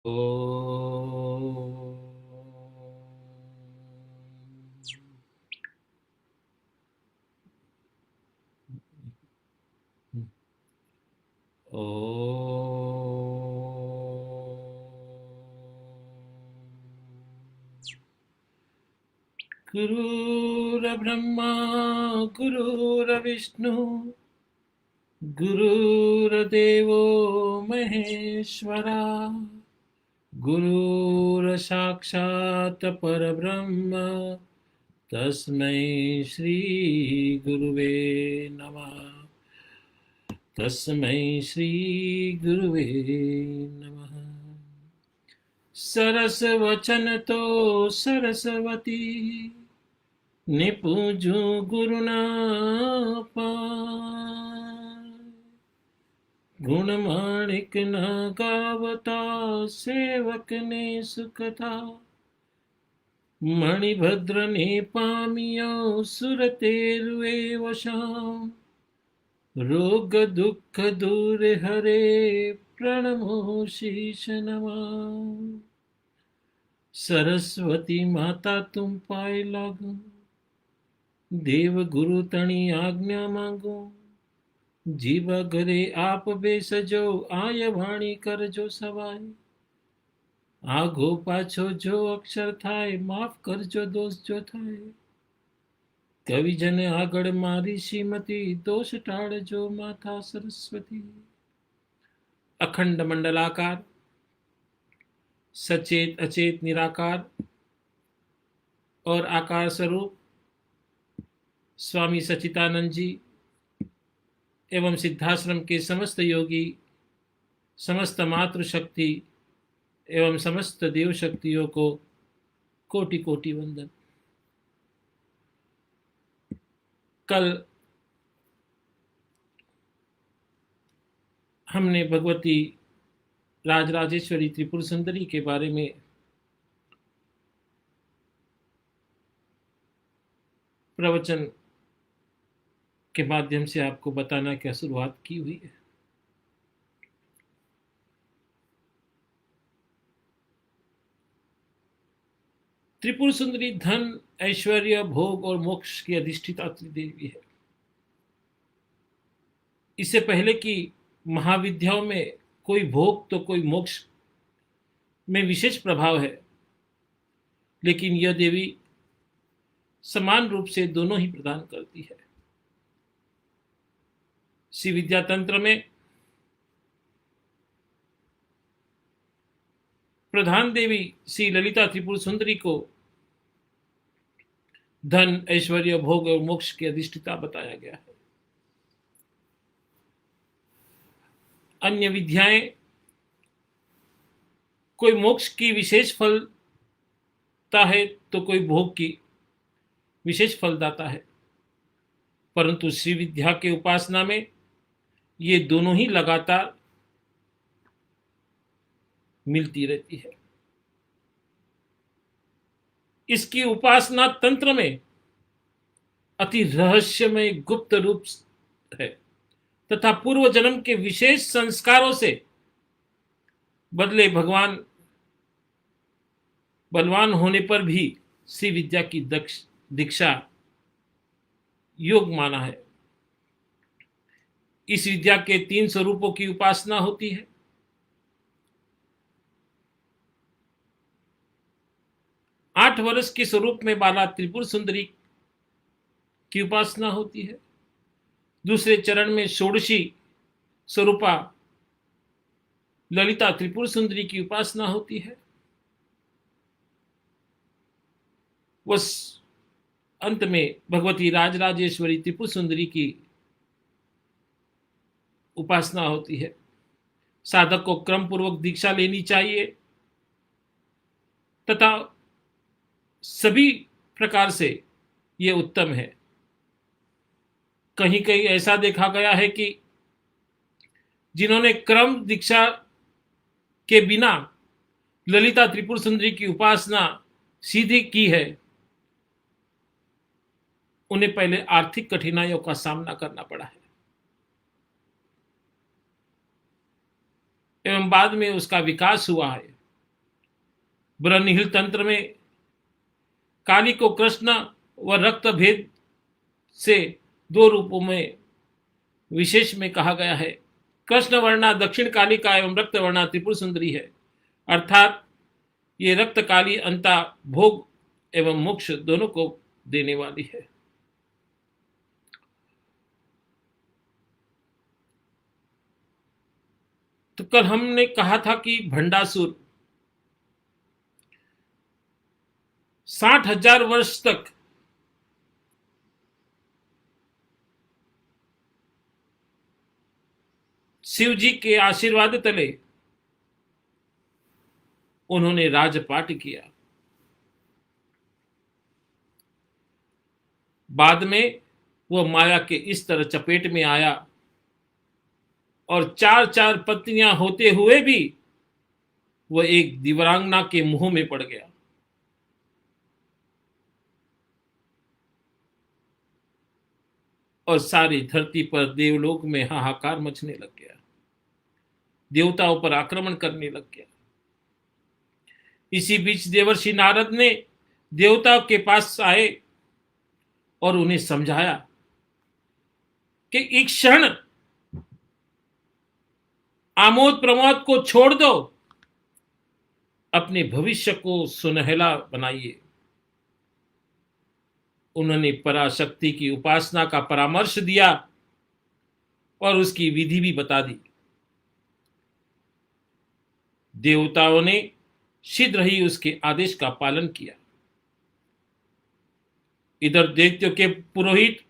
ओ गुरुर्ब्रह्मा गुरुर्विष्णु गुरुर्देवो महेश्वरा गुरुर्साक्षात् परब्रह्म तस्मै श्री गुरुवे नमः। तस्मै श्री गुरुवे नमः। सरस वचन तो सरस्वती निपुजु गुरुना पाय। गुणमाणिक न गावता सेवक ने सुखता मणिभद्र ने पामियो सुरतेरुए वशाम। रोग दुख दूर हरे प्रणमो शीश नमः। सरस्वती माता तुम पाए लागो देव गुरु तणी आज्ञा मांगो। जीवा घरे आप बेसजो आय वाणी कर जो सवाय। आगो पाछो जो अक्षर थाय माफ कर जो दोष जो थाय। कवि जन आगड़ मारी श्रीमती दोष टाड़ जो माता सरस्वती। अखंड मंडलाकार सचेत अचेत निराकार और आकार स्वरूप स्वामी सच्चिदानंद जी एवं सिद्धाश्रम के समस्त योगी, समस्त मातृशक्ति एवं समस्त देव शक्तियों को कोटि कोटि वंदन। कल हमने भगवती राजराजेश्वरी त्रिपुर सुंदरी के बारे में प्रवचन के माध्यम से आपको बताना क्या शुरुआत की हुई है। त्रिपुर सुंदरी धन, ऐश्वर्य, भोग और मोक्ष की अधिष्ठिता देवी है। इससे पहले कि महाविद्याओं में कोई भोग तो कोई मोक्ष में विशेष प्रभाव है, लेकिन यह देवी समान रूप से दोनों ही प्रदान करती है। श्री विद्या तंत्र में प्रधान देवी श्री ललिता त्रिपुर सुंदरी को धन, ऐश्वर्य, भोग और मोक्ष की अधिष्ठिता बताया गया है। अन्य विद्याएं कोई मोक्ष की विशेष फलता है तो कोई भोग की विशेष फलदाता है, परंतु श्री विद्या के उपासना में ये दोनों ही लगातार मिलती रहती है। इसकी उपासना तंत्र में अति रहस्यमय गुप्त रूप है तथा पूर्व जन्म के विशेष संस्कारों से बदले भगवान बलवान होने पर भी श्री विद्या की दीक्षा योग माना है। इस विद्या के 3 स्वरूपों की उपासना होती है। आठ वर्ष के स्वरूप में बाला त्रिपुर सुंदरी की उपासना होती है। दूसरे चरण में षोडशी स्वरूपा ललिता त्रिपुर सुंदरी की उपासना होती है। वह अंत में भगवती राजराजेश्वरी त्रिपुर सुंदरी की उपासना होती है। साधक को क्रम पूर्वक दीक्षा लेनी चाहिए तथा सभी प्रकार से यह उत्तम है। कहीं कहीं ऐसा देखा गया है कि जिन्होंने क्रम दीक्षा के बिना ललिता त्रिपुर सुंदरी की उपासना सीधी की है, उन्हें पहले आर्थिक कठिनाइयों का सामना करना पड़ा है एवं बाद में उसका विकास हुआ है। ब्रह्मनिहिल तंत्र में काली को कृष्ण व रक्त भेद से दो रूपों में विशेष में कहा गया है। कृष्ण वर्णा दक्षिण कालिका एवं रक्त वर्णा त्रिपुर सुंदरी है, अर्थात ये रक्त काली अंता भोग एवं मोक्ष दोनों को देने वाली है। तो कल हमने कहा था कि भंडासुर 60,000 वर्ष तक शिव जी के आशीर्वाद तले उन्होंने राजपाट किया। बाद में वह माया के इस तरह चपेट में आया और 4 पत्नियां होते हुए भी वह एक दिव्यांगना के मुंह में पड़ गया। और सारी धरती पर देवलोक में हाहाकार मचने लग गया, देवताओं पर आक्रमण करने लग गया। इसी बीच देवर्षि नारद ने देवताओं के पास आए और उन्हें समझाया कि एक क्षण आमोद प्रमोद को छोड़ दो, अपने भविष्य को सुनहला बनाइए। उन्होंने पराशक्ति की उपासना का परामर्श दिया और उसकी विधि भी बता दी। देवताओं ने शीघ्र ही उसके आदेश का पालन किया। इधर दैत्यों के पुरोहित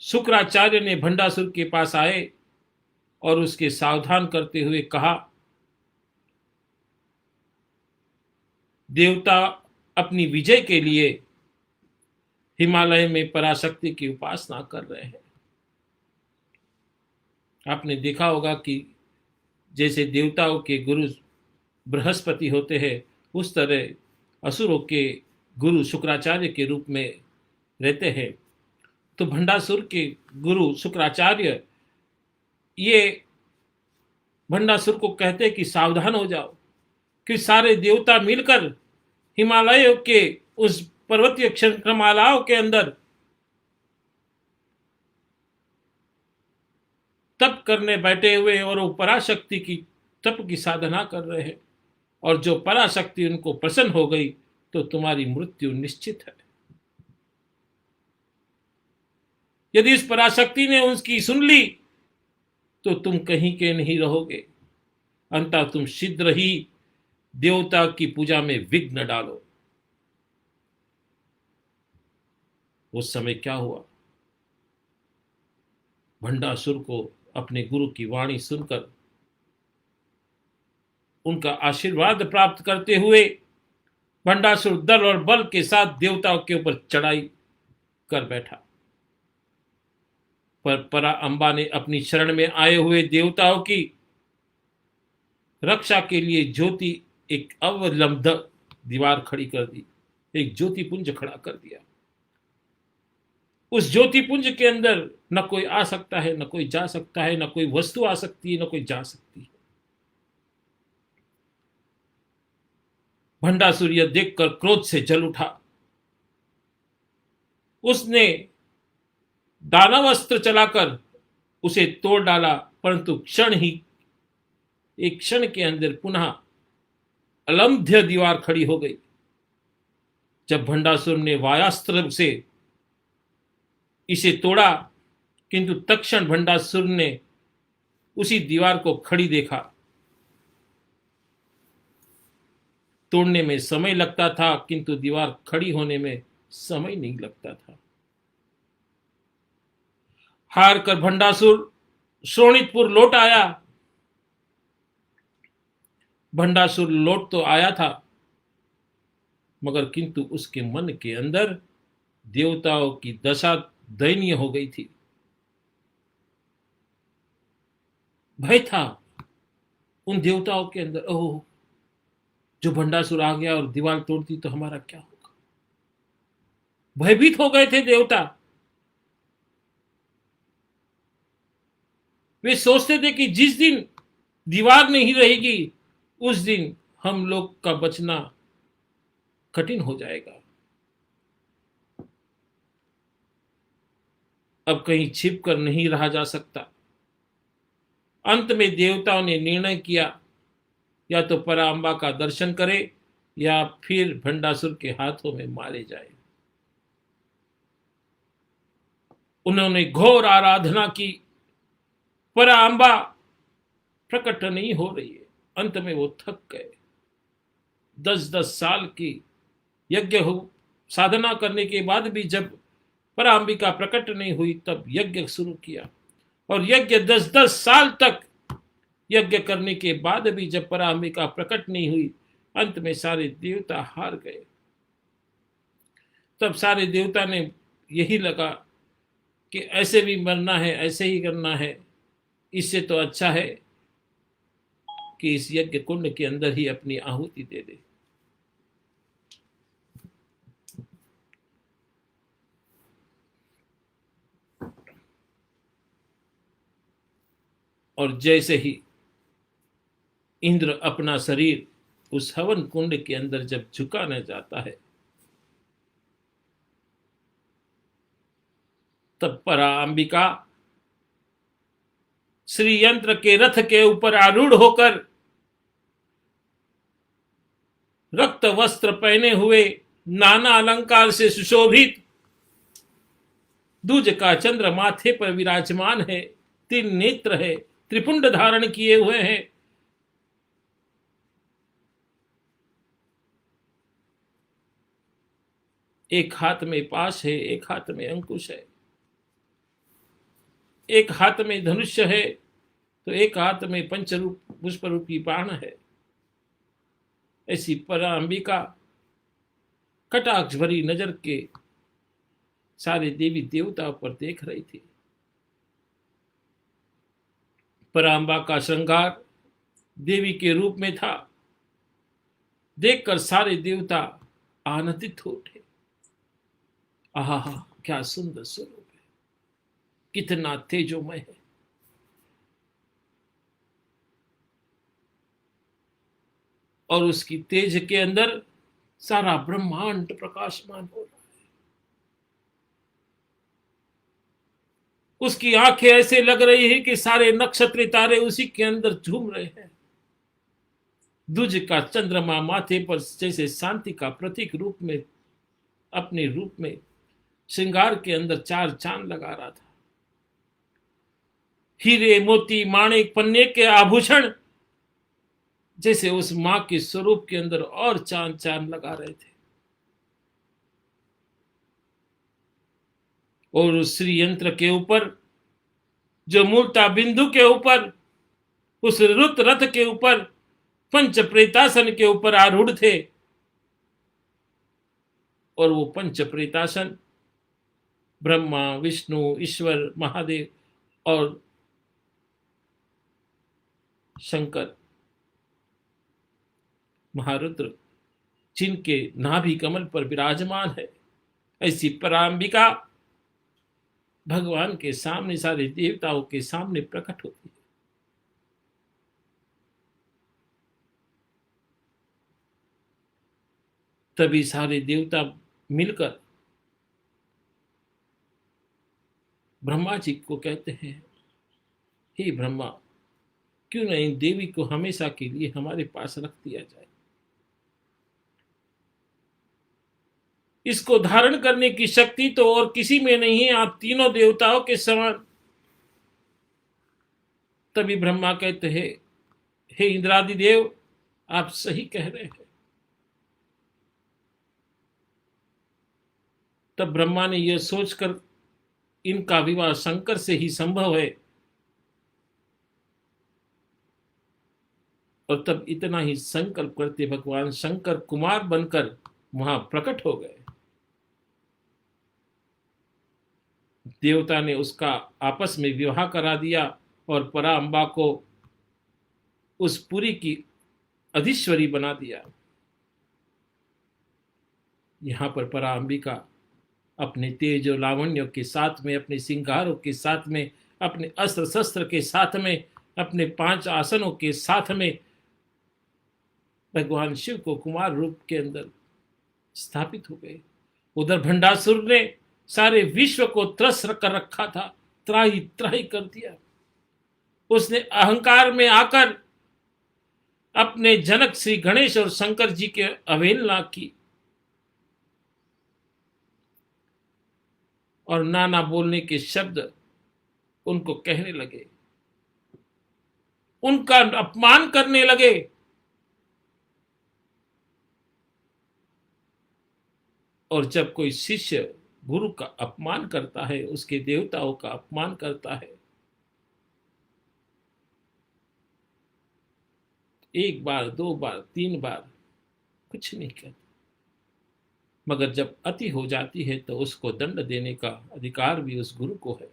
शुक्राचार्य ने भंडासुर के पास आए और उसके सावधान करते हुए कहा, देवता अपनी विजय के लिए हिमालय में पराशक्ति की उपासना कर रहे हैं। आपने देखा होगा कि जैसे देवताओं के गुरु बृहस्पति होते हैं, उस तरह असुरों के गुरु शुक्राचार्य के रूप में रहते हैं। तो भंडासुर के गुरु शुक्राचार्य ये भंडासुर को कहते कि सावधान हो जाओ, कि सारे देवता मिलकर हिमालयों के उस पर्वतीय श्रृंखलाओं के अंदर तप करने बैठे हुए और वो पराशक्ति की तप की साधना कर रहे हैं, और जो पराशक्ति उनको प्रसन्न हो गई तो तुम्हारी मृत्यु निश्चित है। यदि इस पराशक्ति ने उसकी सुन ली तो तुम कहीं के नहीं रहोगे, अंततः तुम शीघ्र ही देवता की पूजा में विघ्न डालो। उस समय क्या हुआ, भंडासुर को अपने गुरु की वाणी सुनकर उनका आशीर्वाद प्राप्त करते हुए भंडासुर दल और बल के साथ देवताओं के ऊपर चढ़ाई कर बैठा। पर परा अंबा ने अपनी शरण में आए हुए देवताओं की रक्षा के लिए ज्योति एक अवलंब दीवार खड़ी कर दी, एक ज्योति पुंज खड़ा कर दिया। उस ज्योति पुंज के अंदर न कोई आ सकता है, न कोई जा सकता है, न कोई वस्तु आ सकती है, न कोई जा सकती है। भंडासुर यह देखकर क्रोध से जल उठा। उसने दानवास्त्र चलाकर उसे तोड़ डाला, परंतु एक क्षण के अंदर पुनः अलंध्य दीवार खड़ी हो गई। जब भंडासुर ने वायास्त्र से इसे तोड़ा, किंतु तत्क्षण भंडासुर ने उसी दीवार को खड़ी देखा। तोड़ने में समय लगता था, किंतु दीवार खड़ी होने में समय नहीं लगता था। हार कर भंडासुर शोणितपुर लौट आया। भंडासुर लौट तो आया था, मगर किंतु उसके मन के अंदर देवताओं की दशा दयनीय हो गई थी। भय था उन देवताओं के अंदर, ओह, जो भंडासुर आ गया और दीवार तोड़ दी तो हमारा क्या होगा। भयभीत हो गए थे देवता। वे सोचते थे कि जिस दिन दीवार नहीं रहेगी उस दिन हम लोग का बचना कठिन हो जाएगा। अब कहीं छिप कर नहीं रहा जा सकता। अंत में देवताओं ने निर्णय किया, या तो पराम्बा का दर्शन करे या फिर भंडासुर के हाथों में मारे जाए। उन्होंने घोर आराधना की, पराम्बा प्रकट नहीं हो रही है। अंत में वो थक गए। 10-10 साल की यज्ञ हो साधना करने के बाद भी जब पराम्बिका प्रकट नहीं हुई, तब यज्ञ शुरू किया। और यज्ञ 10-10 साल तक यज्ञ करने के बाद भी जब पराम्बिका प्रकट नहीं हुई, अंत में सारे देवता हार गए। तब सारे देवता ने यही लगा कि ऐसे भी मरना है, ऐसे ही करना है, इससे तो अच्छा है कि इस यज्ञ कुंड के अंदर ही अपनी आहुति दे दे। और जैसे ही इंद्र अपना शरीर उस हवन कुंड के अंदर जब झुकाने जाता है, तब पराम्बिका श्री यंत्र के रथ के ऊपर आरूढ़ होकर, रक्त वस्त्र पहने हुए, नाना अलंकार से सुशोभित, दूज का चंद्र माथे पर विराजमान है, 3 नेत्र है, त्रिपुंड धारण किए हुए हैं। एक हाथ में पाश है, एक हाथ में अंकुश है, एक हाथ में धनुष्य है, तो एक हाथ में पंचरूप पुष्प रूपी बाण है। ऐसी पराम्बिका कटाक्ष भरी नजर के सारे देवी देवताओं पर देख रही थी। पराम्बा का श्रृंगार देवी के रूप में था। देखकर सारे देवता आनंदित हो उठे। आहा, क्या सुंदर स्वरूप है, कितना तेजोमय है। और उसकी तेज के अंदर सारा ब्रह्मांड प्रकाशमान हो रहा है। उसकी आंखें ऐसे लग रही है कि सारे नक्षत्र तारे उसी के अंदर झूम रहे हैं। दूज का चंद्रमा माथे पर जैसे शांति का प्रतीक रूप में, अपने रूप में श्रृंगार के अंदर 4 चांद लगा रहा था। हीरे मोती माणिक पन्ने के आभूषण जैसे उस मां के स्वरूप के अंदर और चांद चांद लगा रहे थे। और उस श्री यंत्र के ऊपर, जो मूर्ता बिंदु के ऊपर, उस रुत रथ के ऊपर, पंच प्रेतासन के ऊपर आरूढ़ थे। और वो पंच प्रेतासन ब्रह्मा, विष्णु, ईश्वर, महादेव और शंकर महारुद्र, जिनके नाभि कमल पर विराजमान है। ऐसी पराम्बिका भगवान के सामने, सारे देवताओं के सामने प्रकट होती है। तभी सारे देवता मिलकर ब्रह्मा जी को कहते हैं, हे ब्रह्मा, क्यों न इन देवी को हमेशा के लिए हमारे पास रख दिया जाए। इसको धारण करने की शक्ति तो और किसी में नहीं है, आप तीनों देवताओं के समान। तभी ब्रह्मा कहते हैं, हे इंद्रादि देव, आप सही कह रहे हैं। तब ब्रह्मा ने यह सोचकर इनका विवाह शंकर से ही संभव है, और तब इतना ही संकल्प करते भगवान शंकर कुमार बनकर वहां प्रकट हो गए। देवता ने उसका आपस में विवाह करा दिया और पराम्बा को उस पुरी की अधीश्वरी बना दिया। यहां पर पराम्बिका अपने तेज और लावण्यों के साथ में, अपने सिंगारों के साथ में, अपने अस्त्र शस्त्र के साथ में, अपने 5 आसनों के साथ में भगवान शिव को कुमार रूप के अंदर स्थापित हो गए। उधर भंडासुर ने सारे विश्व को त्रस कर रखा था, त्राही त्राही कर दिया। उसने अहंकार में आकर अपने जनक श्री गणेश और शंकर जी के अवहेलना की और नाना बोलने के शब्द उनको कहने लगे, उनका अपमान करने लगे। और जब कोई शिष्य गुरु का अपमान करता है, उसके देवताओं का अपमान करता है, एक बार, दो बार, तीन बार कुछ नहीं कहता, मगर जब अति हो जाती है तो उसको दंड देने का अधिकार भी उस गुरु को है।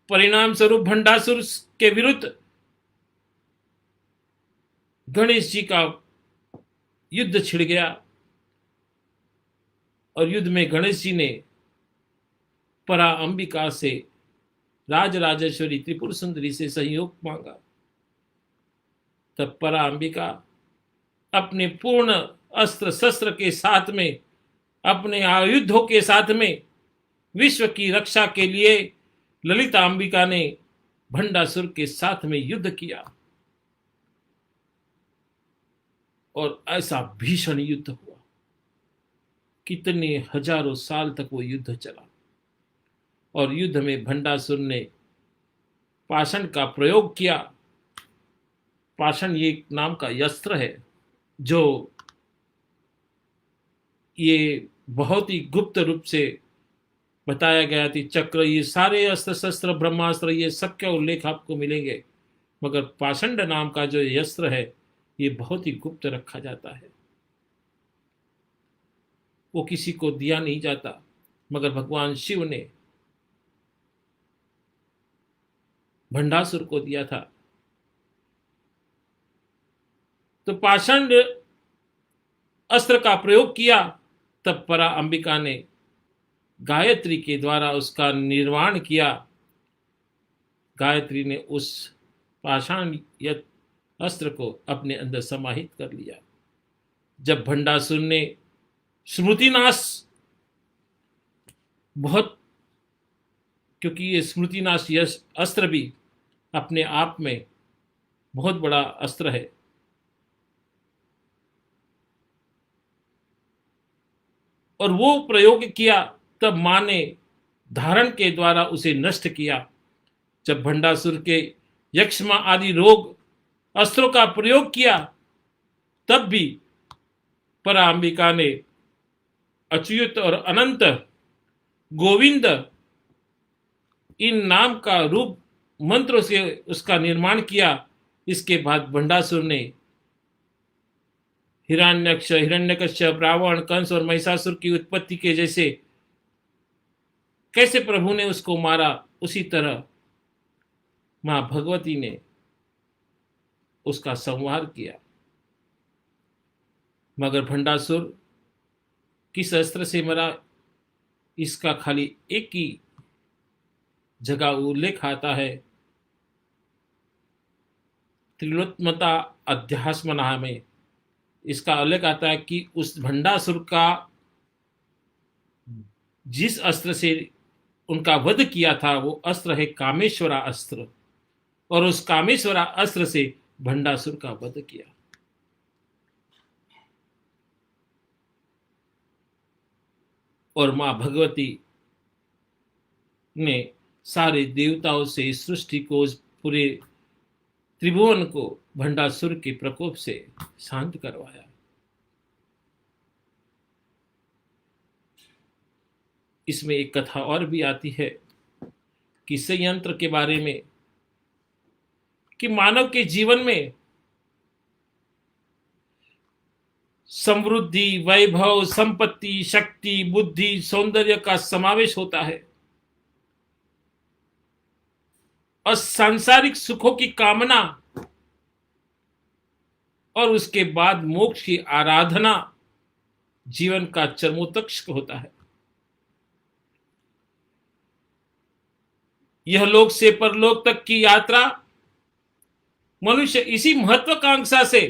परिणाम स्वरूप भंडासुर के विरुद्ध गणेश जी का युद्ध छिड़ गया और युद्ध में गणेश जी ने परा अंबिका से, राजराजेश्वरी त्रिपुर सुंदरी से सहयोग मांगा। तब परा अंबिका अपने पूर्ण अस्त्र शस्त्र के साथ में, अपने आयुधों के साथ में विश्व की रक्षा के लिए ललिता अंबिका ने भंडासुर के साथ में युद्ध किया और ऐसा भीषण युद्ध हुआ, कितने हजारों साल तक वो युद्ध चला। और युद्ध में भंडासुर ने पाषाण का प्रयोग किया। पाषाण ये एक नाम का अस्त्र है जो ये बहुत ही गुप्त रूप से बताया गया थी। चक्र, ये सारे अस्त्र शस्त्र, ब्रह्मास्त्र, ये सब का उल्लेख आपको मिलेंगे, मगर पाषाण नाम का जो अस्त्र है ये बहुत ही गुप्त रखा जाता है, वो किसी को दिया नहीं जाता, मगर भगवान शिव ने भंडासुर को दिया था। तो पाषाण अस्त्र का प्रयोग किया, तब परा अंबिका ने गायत्री के द्वारा उसका निर्माण किया। गायत्री ने उस पाषाण अस्त्र को अपने अंदर समाहित कर लिया। जब भंडासुर ने स्मृतिनाश, बहुत, क्योंकि ये स्मृतिनाश अस्त्र भी अपने आप में बहुत बड़ा अस्त्र है, और वो प्रयोग किया, तब मां ने धारण के द्वारा उसे नष्ट किया। जब भंडासुर के यक्ष्मा आदि रोग अस्त्रों का प्रयोग किया, तब भी परांबिका ने अच्युत और अनंत, गोविंद इन नाम का रूप मंत्रों से उसका निर्माण किया। इसके बाद भंडासुर ने हिरण्यक्ष, हिरण्यकश्यप, रावण, कंस और महिषासुर की उत्पत्ति के जैसे कैसे प्रभु ने उसको मारा, उसी तरह मां भगवती ने उसका संहार किया। मगर भंडासुर किस अस्त्र से मरा, इसका खाली एक ही जगह उल्लेख आता है, त्रिलोत्मता अध्यात्मना में इसका उल्लेख आता है कि उस भंडासुर का जिस अस्त्र से उनका वध किया था वो अस्त्र है कामेश्वरा अस्त्र, और उस कामेश्वरा अस्त्र से भंडासुर का वध किया। और मां भगवती ने सारे देवताओं से इस सृष्टि को, पूरे त्रिभुवन को भंडासुर के प्रकोप से शांत करवाया। इसमें एक कथा और भी आती है कि संयंत्र के बारे में, कि मानव के जीवन में समृद्धि, वैभव, संपत्ति, शक्ति, बुद्धि, सौंदर्य का समावेश होता है, और सांसारिक सुखों की कामना और उसके बाद मोक्ष की आराधना जीवन का चरमोत्कर्ष होता है। यह लोक से परलोक तक की यात्रा मनुष्य इसी महत्वाकांक्षा से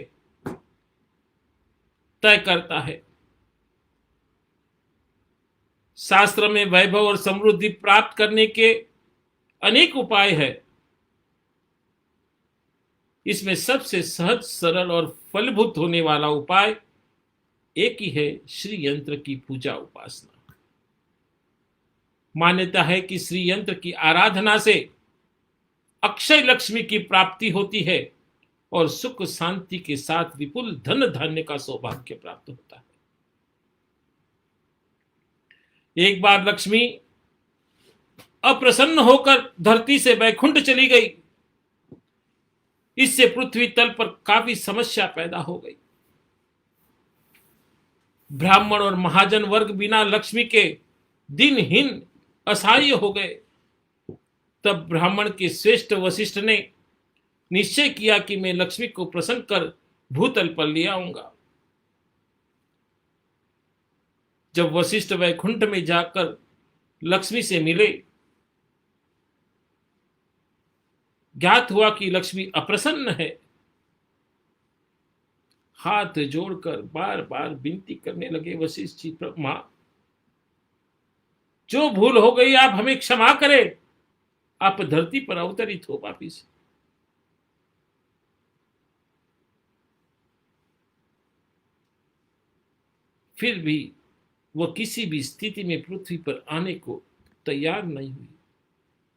तय करता है। शास्त्र में वैभव और समृद्धि प्राप्त करने के अनेक उपाय है। इसमें सबसे सहज, सरल और फलभूत होने वाला उपाय एक ही है, श्री यंत्र की पूजा उपासना। मान्यता है कि श्री यंत्र की आराधना से अक्षय लक्ष्मी की प्राप्ति होती है और सुख शांति के साथ विपुल धन धान्य का सौभाग्य प्राप्त होता है। एक बार लक्ष्मी अप्रसन्न होकर धरती से वैकुंठ चली गई। इससे पृथ्वी तल पर काफी समस्या पैदा हो गई। ब्राह्मण और महाजन वर्ग बिना लक्ष्मी के दिनहीन असहाय हो गए। तब ब्राह्मण के श्रेष्ठ वशिष्ठ ने निश्चय किया कि मैं लक्ष्मी को प्रसन्न कर भूतल पर ले आऊंगा। जब वशिष्ठ वैकुंठ में जाकर लक्ष्मी से मिले, ज्ञात हुआ कि लक्ष्मी अप्रसन्न है। हाथ जोड़कर बार बार विनती करने लगे, वशिष्ठ जी, मां, जो भूल हो गई आप हमें क्षमा करें, आप धरती पर अवतरित हो वापिस। फिर भी वह किसी भी स्थिति में पृथ्वी पर आने को तैयार नहीं हुई।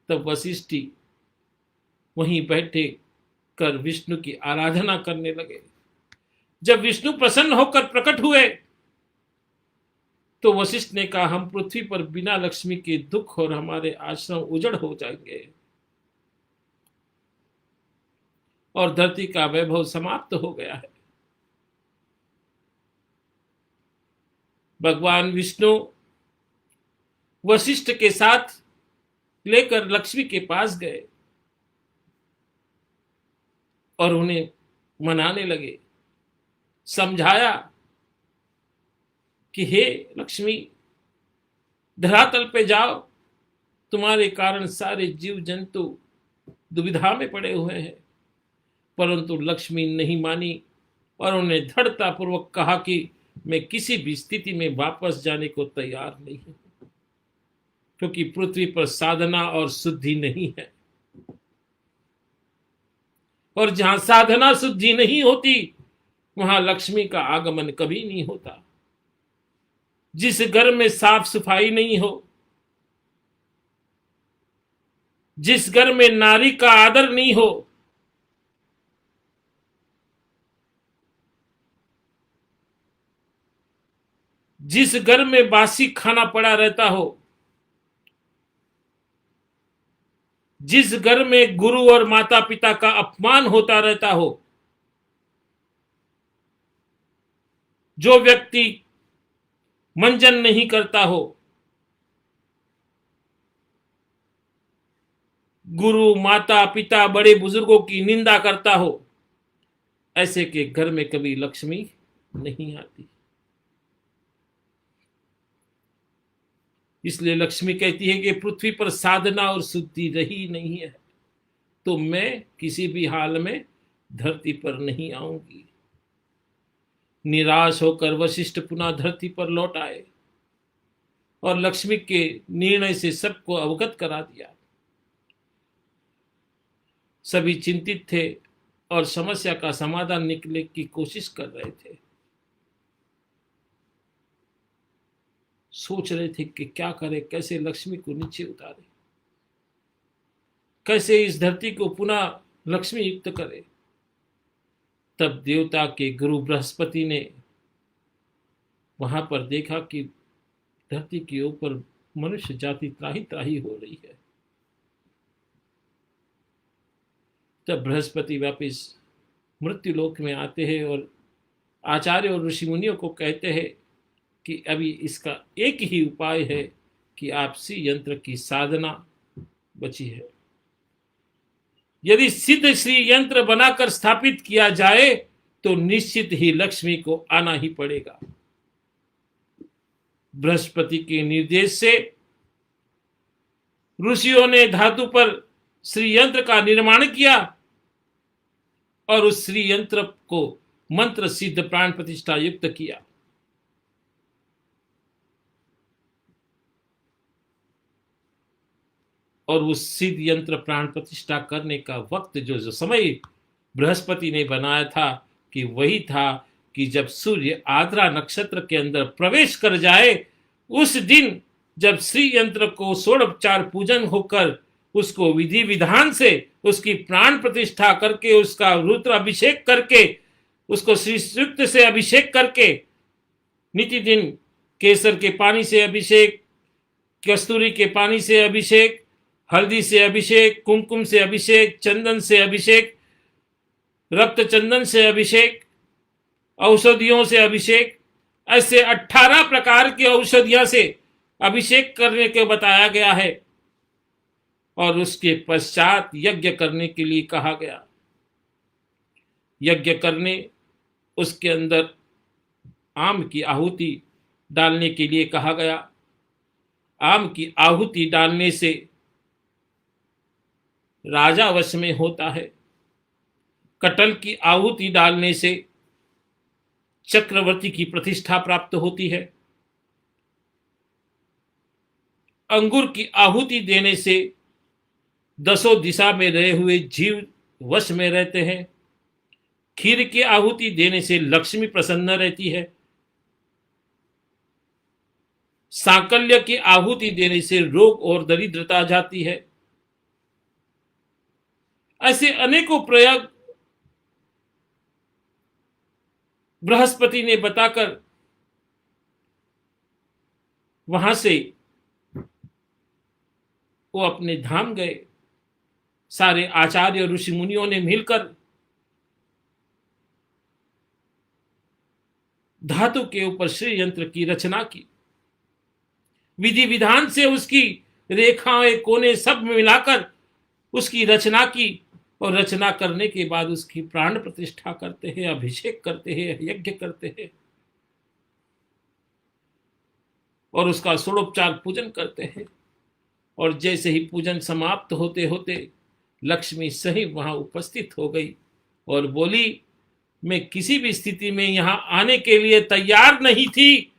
तब वशिष्ठ वहीं बैठे कर विष्णु की आराधना करने लगे। जब विष्णु प्रसन्न होकर प्रकट हुए तो वशिष्ठ ने कहा, हम पृथ्वी पर बिना लक्ष्मी के दुख और हमारे आश्रम उजड़ हो जाएंगे और धरती का वैभव समाप्त हो गया है। भगवान विष्णु वशिष्ठ के साथ लेकर लक्ष्मी के पास गए और उन्हें मनाने लगे, समझाया कि हे लक्ष्मी, धरातल पे जाओ, तुम्हारे कारण सारे जीव जंतु दुविधा में पड़े हुए हैं। परंतु लक्ष्मी नहीं मानी और उन्हें दृढ़ता पूर्वक कहा कि मैं किसी भी स्थिति में वापस जाने को तैयार नहीं हूं, क्योंकि पृथ्वी पर साधना और शुद्धि नहीं है। और जहां साधना शुद्धि नहीं होती वहां लक्ष्मी का आगमन कभी नहीं होता। जिस घर में साफ सफाई नहीं हो, जिस घर में नारी का आदर नहीं हो, जिस घर में बासी खाना पड़ा रहता हो, जिस घर में गुरु और माता पिता का अपमान होता रहता हो, जो व्यक्ति मंजन नहीं करता हो, गुरु माता पिता बड़े बुजुर्गों की निंदा करता हो, ऐसे के घर में कभी लक्ष्मी नहीं आती। इसलिए लक्ष्मी कहती है कि पृथ्वी पर साधना और शुद्धि रही नहीं है तो मैं किसी भी हाल में धरती पर नहीं आऊंगी। निराश होकर वशिष्ठ पुनः धरती पर लौट आए और लक्ष्मी के निर्णय से सबको अवगत करा दिया। सभी चिंतित थे और समस्या का समाधान निकलने की कोशिश कर रहे थे। सोच रहे थे कि क्या करें, कैसे लक्ष्मी को नीचे उतारे, कैसे इस धरती को पुनः लक्ष्मी युक्त करे। तब देवता के गुरु बृहस्पति ने वहां पर देखा कि धरती के ऊपर मनुष्य जाति त्राही त्राही हो रही है। तब बृहस्पति वापिस मृत्युलोक में आते हैं और आचार्य और ऋषि मुनियों को कहते हैं कि अभी इसका एक ही उपाय है कि आप श्री यंत्र की साधना बची है। यदि सिद्ध श्री यंत्र बनाकर स्थापित किया जाए तो निश्चित ही लक्ष्मी को आना ही पड़ेगा। बृहस्पति के निर्देश से ऋषियों ने धातु पर श्री यंत्र का निर्माण किया और उस श्री यंत्र को मंत्र सिद्ध प्राण प्रतिष्ठा युक्त किया। और उस सिद्ध यंत्र प्राण प्रतिष्ठा करने का वक्त जो समय बृहस्पति ने बनाया था कि वही था कि जब सूर्य आद्रा नक्षत्र के अंदर प्रवेश कर जाए, उस दिन जब श्री यंत्र को षोडोपचार पूजन होकर उसको विधि विधान से उसकी प्राण प्रतिष्ठा करके उसका रुद्र अभिषेक करके उसको श्री सूक्त से अभिषेक करके नित्य दिन केसर के पानी से अभिषेक, कस्तूरी के पानी से अभिषेक, हल्दी से अभिषेक, कुमकुम से अभिषेक, चंदन से अभिषेक, रक्त चंदन से अभिषेक, औषधियों से अभिषेक, ऐसे 18 प्रकार की औषधियों से अभिषेक करने के बताया गया है। और उसके पश्चात यज्ञ करने के लिए कहा गया। यज्ञ करने उसके अंदर आम की आहुति डालने के लिए कहा गया। आम की आहुति डालने से राजा वश में होता है। कटल की आहुति डालने से चक्रवर्ती की प्रतिष्ठा प्राप्त होती है। अंगूर की आहुति देने से 10 दिशा में रहे हुए जीव वश में रहते हैं। खीर की आहुति देने से लक्ष्मी प्रसन्न रहती है। सांकल्य की आहुति देने से रोग और दरिद्रता जाती है। ऐसे अनेकों प्रयोग बृहस्पति ने बताकर वहां से वो अपने धाम गए। सारे आचार्य ऋषि मुनियों ने मिलकर धातु के ऊपर श्री यंत्र की रचना की। विधि विधान से उसकी रेखाएं कोने सब मिलाकर उसकी रचना की और रचना करने के बाद उसकी प्राण प्रतिष्ठा करते हैं, अभिषेक करते हैं, यज्ञ करते हैं और उसका षोडोपचार पूजन करते हैं। और जैसे ही पूजन समाप्त होते होते लक्ष्मी सही वहां उपस्थित हो गई और बोली, मैं किसी भी स्थिति में यहां आने के लिए तैयार नहीं थी,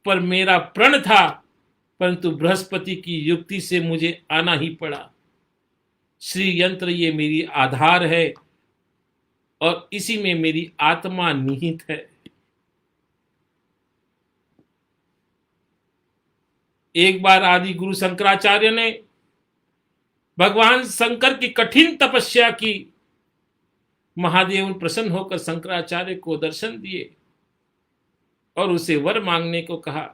पर मेरा प्रण था, परंतु बृहस्पति की युक्ति से मुझे आना ही पड़ा। श्री यंत्र ये मेरी आधार है और इसी में मेरी आत्मा निहित है। एक बार आदि गुरु शंकराचार्य ने भगवान शंकर की कठिन तपस्या की। महादेव प्रसन्न होकर शंकराचार्य को दर्शन दिए और उसे वर मांगने को कहा।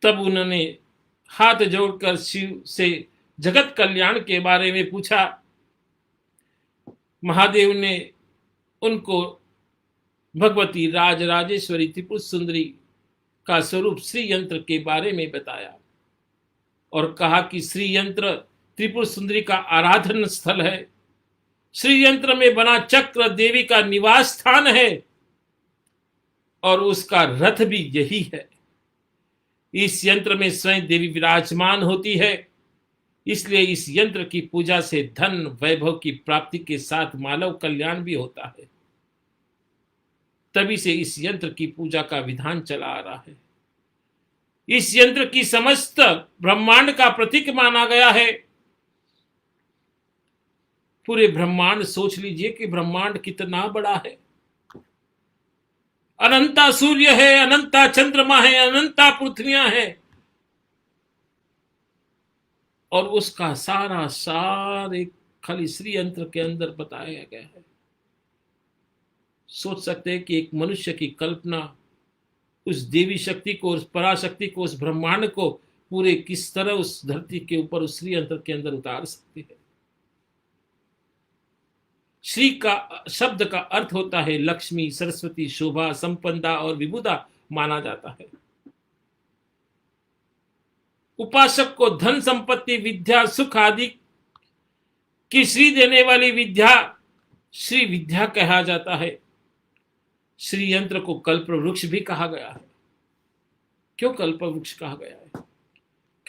तब उन्होंने हाथ जोड़कर शिव से जगत कल्याण के बारे में पूछा। महादेव ने उनको भगवती राजराजेश्वरी त्रिपुर सुंदरी का स्वरूप श्री यंत्र के बारे में बताया और कहा कि श्री यंत्र त्रिपुर सुंदरी का आराधन स्थल है। श्री यंत्र में बना चक्र देवी का निवास स्थान है और उसका रथ भी यही है। इस यंत्र में स्वयं देवी विराजमान होती है, इसलिए इस यंत्र की पूजा से धन वैभव की प्राप्ति के साथ मानव कल्याण भी होता है। तभी से इस यंत्र की पूजा का विधान चला आ रहा है। इस यंत्र की समस्त ब्रह्मांड का प्रतीक माना गया है। पूरे ब्रह्मांड सोच लीजिए कि ब्रह्मांड कितना बड़ा है। अनंता सूर्य है, अनंता चंद्रमा है, अनंता पृथ्वियां है और उसका सारे खाली श्री यंत्र के अंदर बताया गया है। सोच सकते हैं कि एक मनुष्य की कल्पना उस देवी शक्ति को, उस पराशक्ति को, उस ब्रह्मांड को पूरे किस तरह उस धरती के ऊपर उस श्री यंत्र के अंदर उतार सकती है। श्री का शब्द का अर्थ होता है लक्ष्मी, सरस्वती, शोभा, संपन्नता और विबुधा माना जाता है। उपासक को धन संपत्ति, विद्या, सुख आदि की श्री देने वाली विद्या श्री विद्या कहा जाता है। श्री यंत्र को कल्प वृक्ष भी कहा गया है। क्यों कल्प वृक्ष कहा गया है?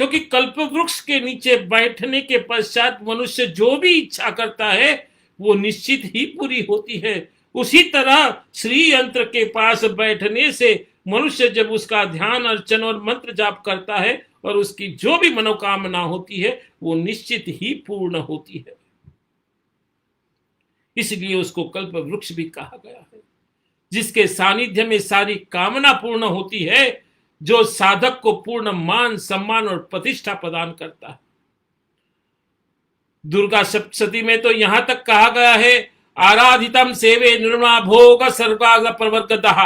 क्योंकि कल्प वृक्ष के नीचे बैठने के पश्चात मनुष्य जो भी इच्छा करता है वो निश्चित ही पूरी होती है। उसी तरह श्री यंत्र के पास बैठने से मनुष्य जब उसका ध्यान अर्चन और मंत्र जाप करता है और उसकी जो भी मनोकामना होती है वो निश्चित ही पूर्ण होती है। इसलिए उसको कल्प वृक्ष भी कहा गया है, जिसके सानिध्य में सारी कामना पूर्ण होती है, जो साधक को पूर्ण मान सम्मान और प्रतिष्ठा प्रदान करता है। दुर्गा सप्तशती में तो यहां तक कहा गया है, आराधितम सेवे निर्मा भोग सर्वाग प्रवर्गतः,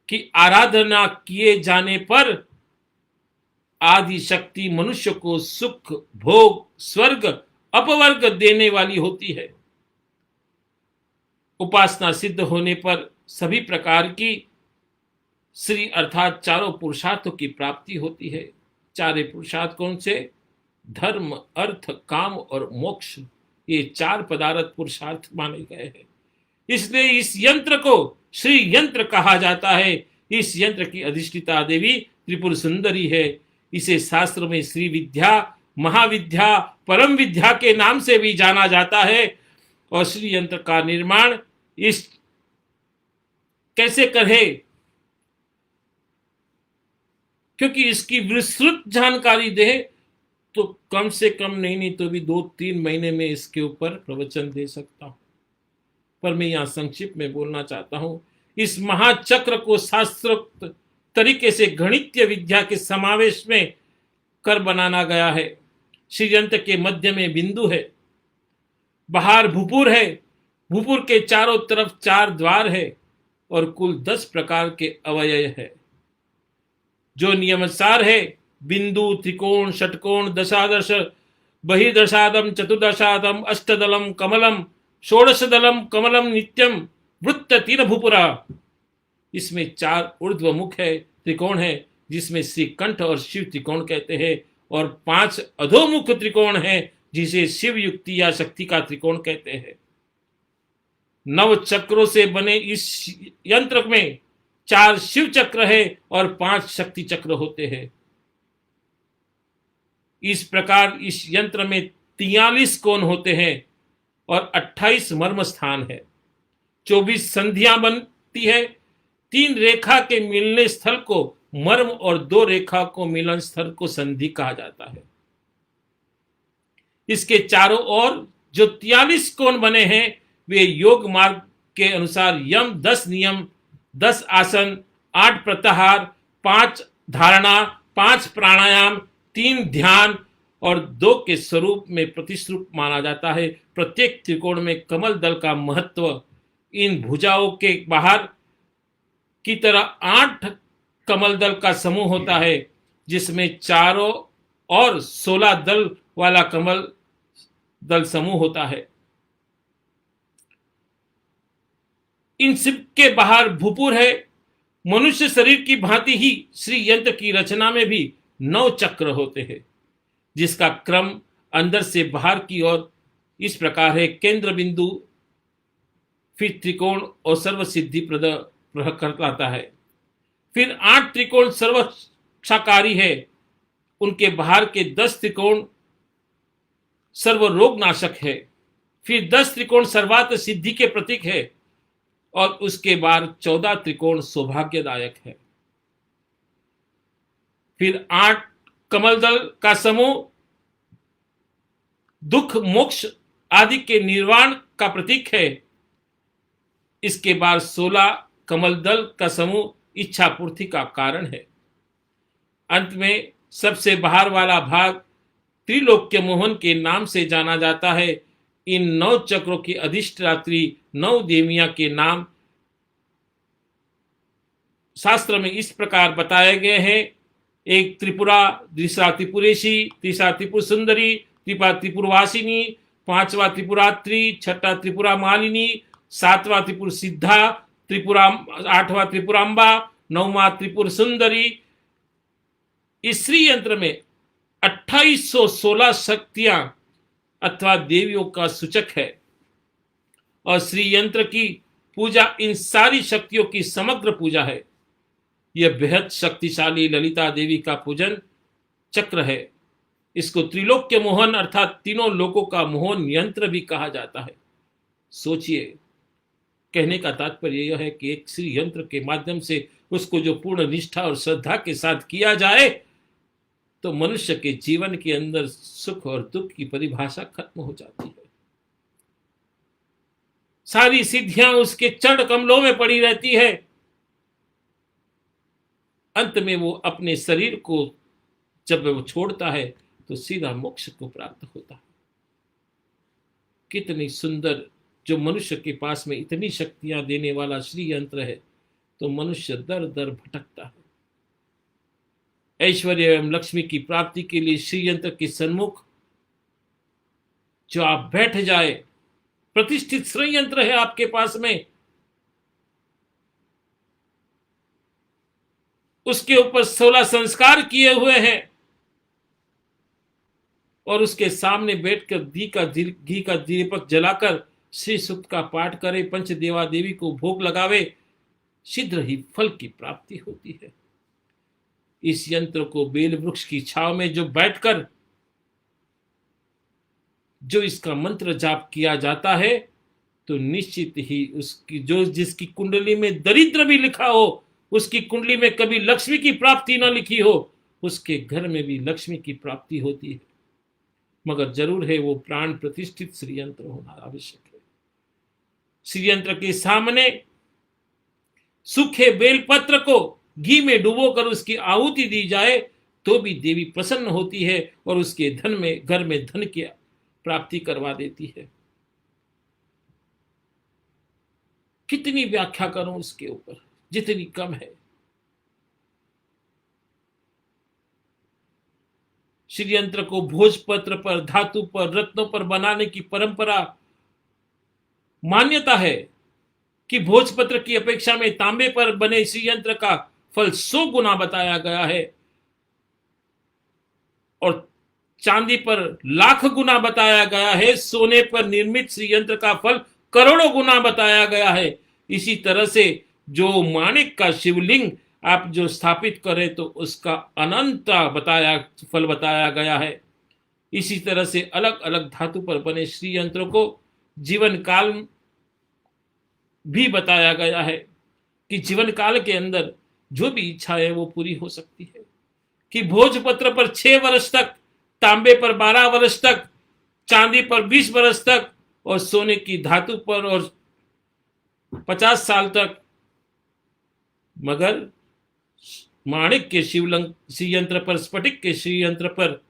कि आराधना किए जाने पर आदि शक्ति मनुष्य को सुख भोग स्वर्ग अपवर्ग देने वाली होती है। उपासना सिद्ध होने पर सभी प्रकार की श्री अर्थात चारों पुरुषार्थों की प्राप्ति होती है। चारे पुरुषार्थ कौन से? धर्म अर्थ काम और मोक्ष, ये चार पदार्थ पुरुषार्थ माने गए हैं। इसलिए इस यंत्र को श्री यंत्र कहा जाता है। इस यंत्र की अधिष्ठिता देवी त्रिपुर सुंदरी है। इसे शास्त्र में श्री विद्या महाविद्या परम विद्या के नाम से भी जाना जाता है। और श्री यंत्र का निर्माण इस कैसे करे, क्योंकि इसकी विस्तृत जानकारी दे तो कम से कम नहीं तो भी 2-3 महीने में इसके ऊपर प्रवचन दे सकता हूं, पर मैं यहां संक्षिप्त में बोलना चाहता हूं। इस महाचक्र को शास्त्रोक्त तरीके से गणितीय विद्या के समावेश में कर बनाना गया है। श्री यंत्र के मध्य में बिंदु है, बाहर भूपुर है, भूपुर के चारों तरफ 4 द्वार है और कुल 10 प्रकार के अवयव है, जो नियमानुसार है। बिंदु त्रिकोण षटकोण दशादश बहिर्दशादम चतुर्दशादम अष्टदलम कमलम षोडशदलम कमलम नित्यम वृत्त 3 भूपुरा। इसमें 4 ऊर्ध्व मुख है, त्रिकोण है, जिसमें श्री कंठ और शिव त्रिकोण कहते हैं, और 5 अधोमुख त्रिकोण है, जिसे शिव युक्ति या शक्ति का त्रिकोण कहते हैं। 9 चक्रों से बने इस यंत्र में 4 शिव चक्र है और 5 शक्ति चक्र होते हैं। इस प्रकार इस यंत्र में 43 कोण होते हैं और 28 मर्म स्थान है। 24 संधियां बनती है। 3 रेखा के मिलने स्थल को मर्म और 2 रेखा को मिलन स्थल को संधि कहा जाता है। इसके चारों ओर जो 43 कोण बने हैं वे योग मार्ग के अनुसार यम 10 नियम, 10 आसन, 8 प्रत्याहार, 5 धारणा, 5 प्राणायाम, 3 ध्यान और 2 के स्वरूप में प्रतिश्रुप माना जाता है। प्रत्येक त्रिकोण में कमल दल का महत्व। इन भुजाओं के बाहर की तरह 8 कमल दल का समूह होता है, जिसमें चारों और 16 दल वाला कमल दल समूह होता है। इन सब के बाहर भूपुर है। मनुष्य शरीर की भांति ही श्री यंत्र की रचना में भी 9 चक्र होते हैं, जिसका क्रम अंदर से बाहर की ओर इस प्रकार है। केंद्र बिंदु, फिर त्रिकोण और सर्व सिद्धि प्रद करता है। फिर 8 त्रिकोण सर्वक्षाकारी है। उनके बाहर के 10 त्रिकोण सर्व रोग नाशक है। फिर 10 त्रिकोण सर्वार्थ सिद्धि के प्रतीक है और उसके बाद 14 त्रिकोण सौभाग्यदायक है। फिर 8 कमलदल का समूह दुख मोक्ष आदि के निर्वाण का प्रतीक है। इसके बाद 16 कमलदल का समूह इच्छा पूर्ति का कारण है। अंत में सबसे बाहर वाला भाग त्रिलोक्य मोहन के नाम से जाना जाता है। इन 9 चक्रों की अधिष्ठात्री 9 देवियां के नाम शास्त्र में इस प्रकार बताए गए हैं। एक त्रिपुरा, दूसरा त्रिपुरेशी, तीसरा त्रिपुर सुंदरी, त्रिपुरा त्रिपुरवासिनी, 5वां त्रिपुरात्री, 6ठा त्रिपुरा मालिनी, 7वां त्रिपुर सिद्धा, त्रिपुरा 8वां त्रिपुरांबा, 9वां त्रिपुर सुंदरी। इस श्री यंत्र में 2816 शक्तियां अथवा देवियों का सूचक है और श्री यंत्र की पूजा इन सारी शक्तियों की समग्र पूजा है। यह बेहद शक्तिशाली ललिता देवी का पूजन चक्र है। इसको त्रिलोक्य मोहन अर्थात तीनों लोकों का मोहन यंत्र भी कहा जाता है। सोचिए, कहने का तात्पर्य यह है कि एक श्री यंत्र के माध्यम से उसको जो पूर्ण निष्ठा और श्रद्धा के साथ किया जाए तो मनुष्य के जीवन के अंदर सुख और दुख की परिभाषा खत्म हो जाती है। सारी सिद्धियां उसके चरण कमलों में पड़ी रहती है। अंत में वो अपने शरीर को जब वो छोड़ता है तो सीधा मोक्ष को प्राप्त होता है। कितनी सुंदर, जो मनुष्य के पास में इतनी शक्तियां देने वाला श्री यंत्र है, तो मनुष्य दर दर भटकता है। ऐश्वर्य एवं लक्ष्मी की प्राप्ति के लिए श्री यंत्र के सन्मुख जो आप बैठ जाए, प्रतिष्ठित श्री यंत्र है आपके पास में, उसके ऊपर 16 संस्कार किए हुए हैं और उसके सामने बैठकर घी का दीपक जलाकर श्री सूक्त का पाठ करे, पंच देवा देवी को भोग लगावे, शीघ्र ही फल की प्राप्ति होती है। इस यंत्र को बेल वृक्ष की छाव में जो बैठकर जो इसका मंत्र जाप किया जाता है तो निश्चित ही उसकी जिसकी कुंडली में दरिद्र भी लिखा हो, उसकी कुंडली में कभी लक्ष्मी की प्राप्ति न लिखी हो, उसके घर में भी लक्ष्मी की प्राप्ति होती है। मगर जरूर है वो प्राण प्रतिष्ठित श्री यंत्र होना आवश्यक है। श्री यंत्र के सामने सूखे बेलपत्र को घी में डुबोकर उसकी आहुति दी जाए तो भी देवी प्रसन्न होती है और उसके घर में धन की प्राप्ति करवा देती है। कितनी व्याख्या करूं उसके ऊपर, जितनी कम है। श्री यंत्र को भोजपत्र पर, धातु पर, रत्नों पर बनाने की परंपरा, मान्यता है कि भोजपत्र की अपेक्षा में तांबे पर बने श्री यंत्र का फल 100 गुना बताया गया है और चांदी पर लाख गुना बताया गया है। सोने पर निर्मित श्री यंत्र का फल करोड़ों गुना बताया गया है। इसी तरह से जो माणिक का शिवलिंग आप जो स्थापित करें तो उसका अनंत फल बताया गया है। इसी तरह से अलग अलग धातु पर बने श्री यंत्रों को जीवन काल भी बताया गया है कि जीवन काल के अंदर जो भी इच्छा है वो पूरी हो सकती है। कि भोजपत्र पर 6 वर्ष तक, तांबे पर 12 वर्ष तक, चांदी पर 20 वर्ष तक और सोने की धातु पर और 50 साल तक। मगर माणिक के श्री यंत्र पर, स्फटिक के श्री यंत्र पर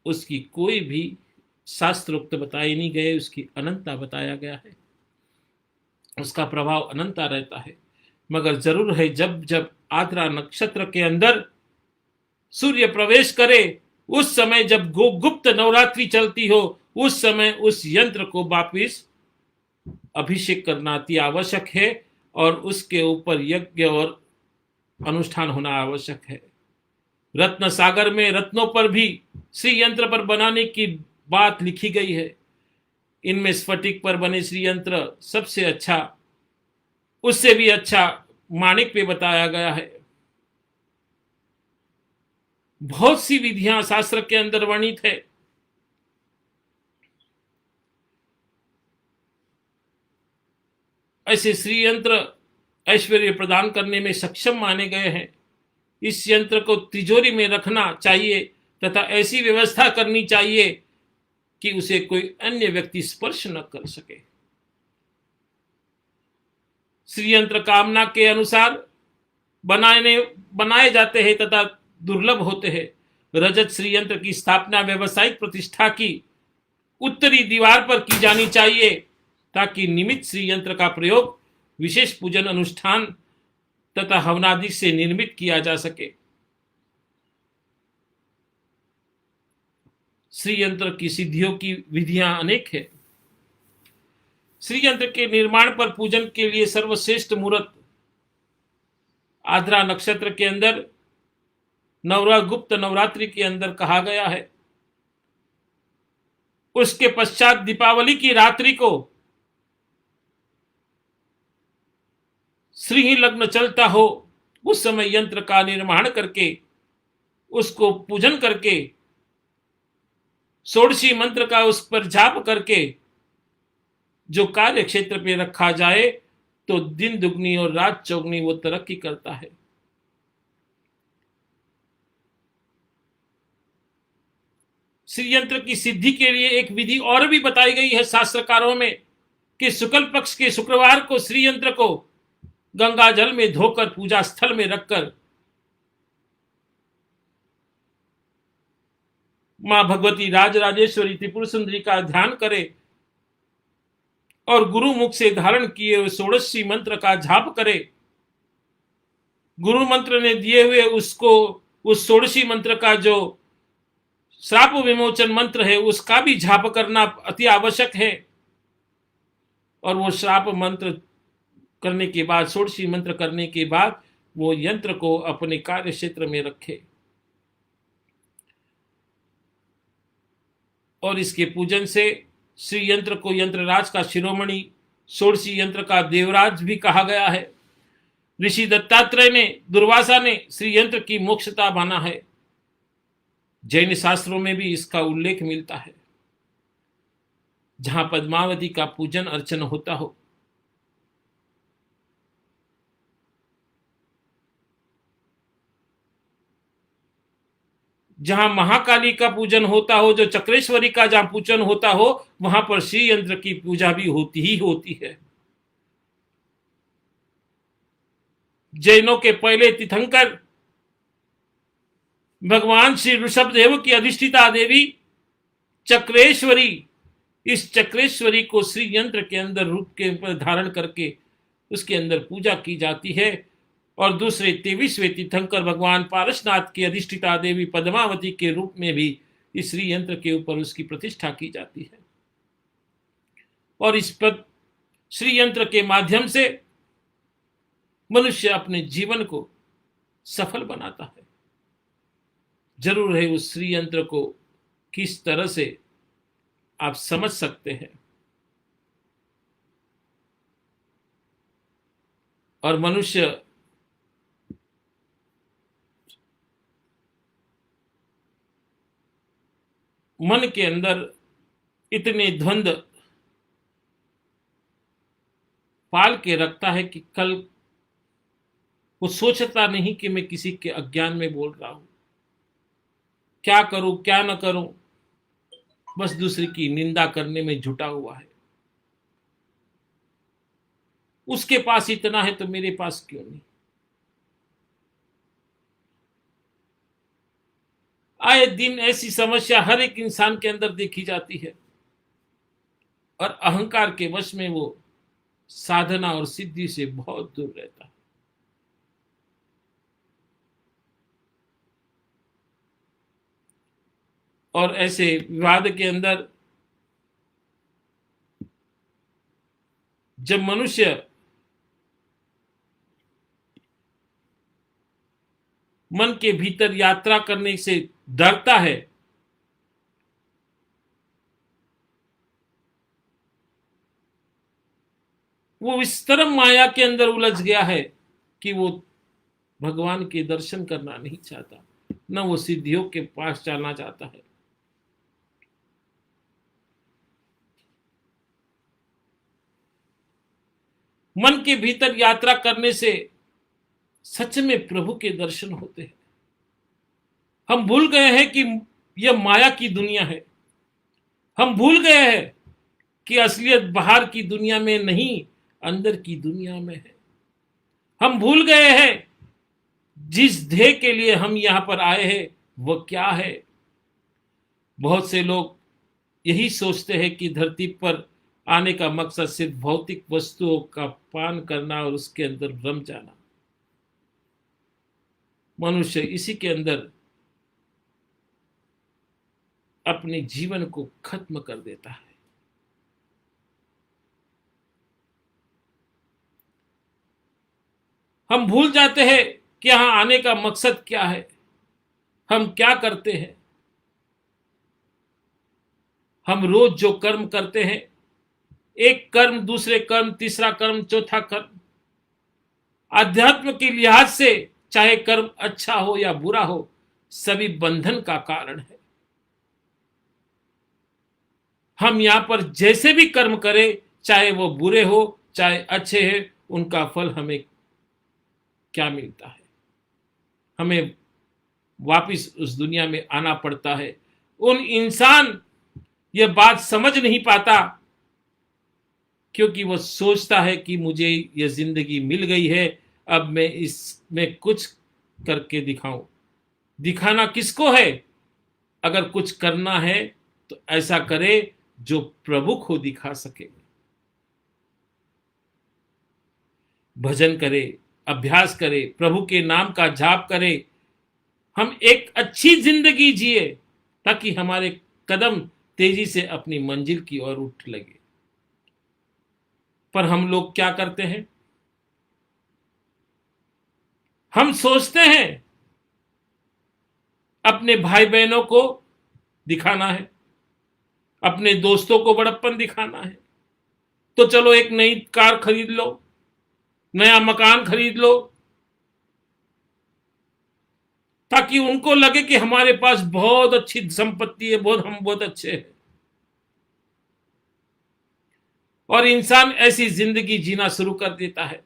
उसकी कोई भी शास्त्रोक्त बताई नहीं गए, उसकी अनंतता बताया गया है, उसका प्रभाव अनंता रहता है। मगर जरूर है जब जब आद्रा नक्षत्र के अंदर सूर्य प्रवेश करे, उस समय जब गुप्त नवरात्रि चलती हो, उस समय उस यंत्र को वापिस अभिषेक करना अति आवश्यक है और उसके ऊपर यज्ञ और अनुष्ठान होना आवश्यक है। रत्न सागर में रत्नों पर भी श्री यंत्र पर बनाने की बात लिखी गई है। इनमें स्फटिक पर बने श्री यंत्र सबसे अच्छा, उससे भी अच्छा माणिक पे बताया गया है। बहुत सी विधियां शास्त्र के अंदर वर्णित है। ऐसे श्री यंत्र ऐश्वर्य प्रदान करने में सक्षम माने गए हैं। इस यंत्र को तिजोरी में रखना चाहिए तथा ऐसी व्यवस्था करनी चाहिए कि उसे कोई अन्य व्यक्ति स्पर्श न कर सके। श्री यंत्र कामना के अनुसार बनाए जाते हैं तथा दुर्लभ होते हैं। रजत श्री यंत्र की स्थापना व्यवसायिक प्रतिष्ठा की उत्तरी दीवार पर की जानी चाहिए ताकि निमित्त श्री यंत्र का प्रयोग विशेष पूजन अनुष्ठान तथा हवनादि से निर्मित किया जा सके। श्री यंत्र की सिद्धियों की विधियां अनेक है। श्री यंत्र के निर्माण पर पूजन के लिए सर्वश्रेष्ठ मुहूर्त आद्रा नक्षत्र के अंदर गुप्त नवरात्रि के अंदर कहा गया है। उसके पश्चात दीपावली की रात्रि को श्री लग्न चलता हो, उस समय यंत्र का निर्माण करके, उसको पूजन करके, षोडशी मंत्र का उस पर जाप करके जो कार्य क्षेत्र पे रखा जाए तो दिन दुगनी और रात चौगनी वो तरक्की करता है। श्री यंत्र की सिद्धि के लिए एक विधि और भी बताई गई है शास्त्रकारों में कि शुक्ल पक्ष के शुक्रवार को श्री यंत्र को गंगा जल में धोकर पूजा स्थल में रखकर मां भगवती राजराजेश्वरी त्रिपुर सुंदरी का ध्यान करे और गुरु मुख से धारण किए हुए षोडशी मंत्र का जाप करे। गुरु मंत्र ने दिए हुए उसको उस षोडशी मंत्र का जो श्राप विमोचन मंत्र है उसका भी जाप करना अति आवश्यक है। और वो श्राप मंत्र करने के बाद, षोडशी मंत्र करने के बाद वो यंत्र को अपने कार्य क्षेत्र में रखे। और इसके पूजन से श्री यंत्र को यंत्रराज का शिरोमणि, षोडशी यंत्र का देवराज भी कहा गया है। ऋषि दत्तात्रेय ने, दुर्वासा ने श्री यंत्र की मोक्षता माना है। जैन शास्त्रों में भी इसका उल्लेख मिलता है। जहां पद्मावती का पूजन अर्चन होता हो, जहां महाकाली का पूजन होता हो, जो चक्रेश्वरी का जहां पूजन होता हो, वहां पर श्री यंत्र की पूजा भी होती ही होती है। जैनों के पहले तीर्थंकर भगवान श्री ऋषभदेव की अधिष्ठिता देवी चक्रेश्वरी, इस चक्रेश्वरी को श्री यंत्र के अंदर रूप के ऊपर धारण करके उसके अंदर पूजा की जाती है। और दूसरे 23वें तीर्थंकर भगवान पारसनाथ की अधिष्ठिता देवी पद्मावती के रूप में भी इस श्री यंत्र के ऊपर उसकी प्रतिष्ठा की जाती है। और इस श्री यंत्र के माध्यम से मनुष्य अपने जीवन को सफल बनाता है। जरूर है उस श्री यंत्र को किस तरह से आप समझ सकते हैं। और मनुष्य मन के अंदर इतने द्वंद्व पाल के रखता है कि कल वो सोचता नहीं कि मैं किसी के अज्ञान में बोल रहा हूं, क्या करूं क्या न करूं, बस दूसरे की निंदा करने में जुटा हुआ है। उसके पास इतना है तो मेरे पास क्यों नहीं। आए दिन ऐसी समस्या हर एक इंसान के अंदर देखी जाती है और अहंकार के वश में वो साधना और सिद्धि से बहुत दूर रहता है। और ऐसे विवाद के अंदर जब मनुष्य मन के भीतर यात्रा करने से डरता है, वो इस तरह माया के अंदर उलझ गया है कि वो भगवान के दर्शन करना नहीं चाहता, न वो सिद्धियों के पास जाना चाहता है। मन के भीतर यात्रा करने से सच में प्रभु के दर्शन होते हैं। हम भूल गए हैं कि यह माया की दुनिया है। हम भूल गए हैं कि असलियत बाहर की दुनिया में नहीं, अंदर की दुनिया में है। हम भूल गए हैं जिस ध्येय के लिए हम यहां पर आए हैं वह क्या है। बहुत से लोग यही सोचते हैं कि धरती पर आने का मकसद सिर्फ भौतिक वस्तुओं का पान करना और उसके अंदर रम जाना। मनुष्य इसी के अंदर अपने जीवन को खत्म कर देता है। हम भूल जाते हैं कि यहां आने का मकसद क्या है, हम क्या करते हैं। हम रोज जो कर्म करते हैं, एक कर्म, दूसरे कर्म, तीसरा कर्म, चौथा कर्म, अध्यात्म के लिहाज से चाहे कर्म अच्छा हो या बुरा हो, सभी बंधन का कारण है। हम यहां पर जैसे भी कर्म करें, चाहे वो बुरे हो चाहे अच्छे हैं, उनका फल हमें क्या मिलता है? हमें वापिस उस दुनिया में आना पड़ता है। उन इंसान ये बात समझ नहीं पाता, क्योंकि वो सोचता है कि मुझे ये जिंदगी मिल गई है, अब मैं इसमें कुछ करके दिखाऊं। दिखाना किसको है? अगर कुछ करना है तो ऐसा करे जो प्रभु को दिखा सके। भजन करे, अभ्यास करे, प्रभु के नाम का जाप करे, हम एक अच्छी जिंदगी जिए, ताकि हमारे कदम तेजी से अपनी मंजिल की ओर उठ लगे। पर हम लोग क्या करते हैं? हम सोचते हैं अपने भाई बहनों को दिखाना है, अपने दोस्तों को बड़प्पन दिखाना है, तो चलो एक नई कार खरीद लो, नया मकान खरीद लो, ताकि उनको लगे कि हमारे पास बहुत अच्छी संपत्ति है, हम बहुत अच्छे हैं। और इंसान ऐसी जिंदगी जीना शुरू कर देता है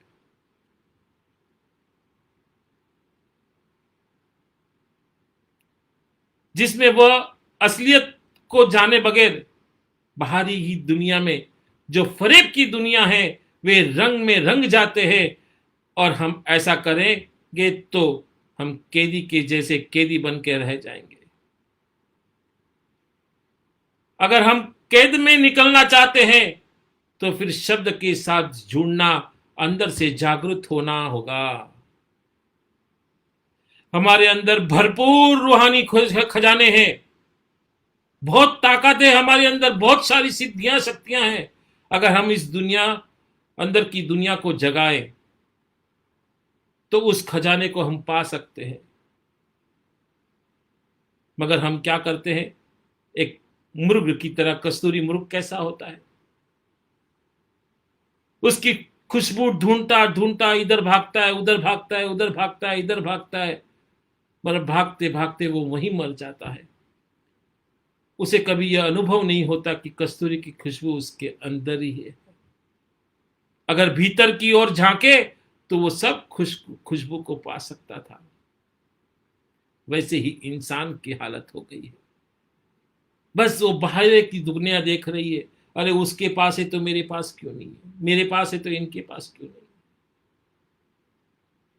जिसमें वह असलियत को जाने बगैर बाहरी ही दुनिया में, जो फरेब की दुनिया है, वे रंग में रंग जाते हैं। और हम ऐसा करेंगे तो हम कैदी के जैसे कैदी बन के रह जाएंगे। अगर हम कैद में निकलना चाहते हैं तो फिर शब्द के साथ जुड़ना, अंदर से जागृत होना होगा। हमारे अंदर भरपूर रूहानी खजाने हैं, बहुत ताकत है हमारे अंदर, बहुत सारी सिद्धियां शक्तियां हैं। अगर हम इस दुनिया, अंदर की दुनिया को जगाएं तो उस खजाने को हम पा सकते हैं। मगर हम क्या करते हैं? एक मुर्ग की तरह, कस्तूरी मुर्ग कैसा होता है, उसकी खुशबू ढूंढता ढूंढता इधर भागता है, उधर भागता है, उधर भागता है, इधर भागता है, मगर भागते भागते वो वहीं मर जाता है। उसे कभी यह अनुभव नहीं होता कि कस्तूरी की खुशबू उसके अंदर ही है। अगर भीतर की ओर झांके तो वो सब खुशबू को पा सकता था। वैसे ही इंसान की हालत हो गई है। बस वो बाहर की दुनिया देख रही है, अरे उसके पास है तो मेरे पास क्यों नहीं है, मेरे पास है तो इनके पास क्यों नहीं।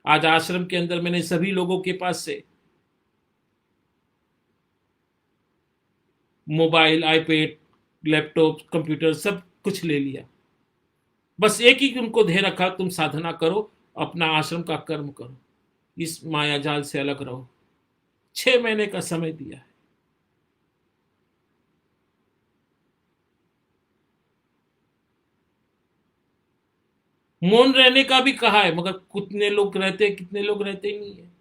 आज आश्रम के अंदर मैंने सभी लोगों के पास से मोबाइल, आईपैड, लैपटॉप, कंप्यूटर सब कुछ ले लिया। बस एक ही उनको ध्येय रखा, तुम साधना करो, अपना आश्रम का कर्म करो, इस माया जाल से अलग रहो। 6 महीने का समय दिया है। मौन रहने का भी कहा है, मगर कितने लोग रहते हैं, कितने लोग रहते ही नहीं है।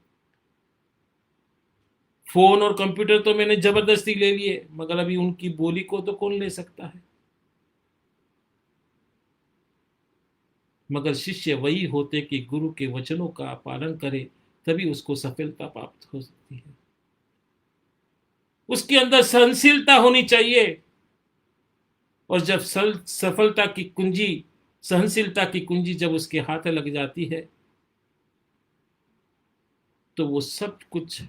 फोन और कंप्यूटर तो मैंने जबरदस्ती ले लिए, मगर अभी उनकी बोली को तो कौन ले सकता है। मगर शिष्य वही होते कि गुरु के वचनों का पालन करे, तभी उसको सफलता प्राप्त हो सकती है। उसके अंदर सहनशीलता होनी चाहिए। और जब सफलता की कुंजी, सहनशीलता की कुंजी जब उसके हाथ लग जाती है, तो वो सब कुछ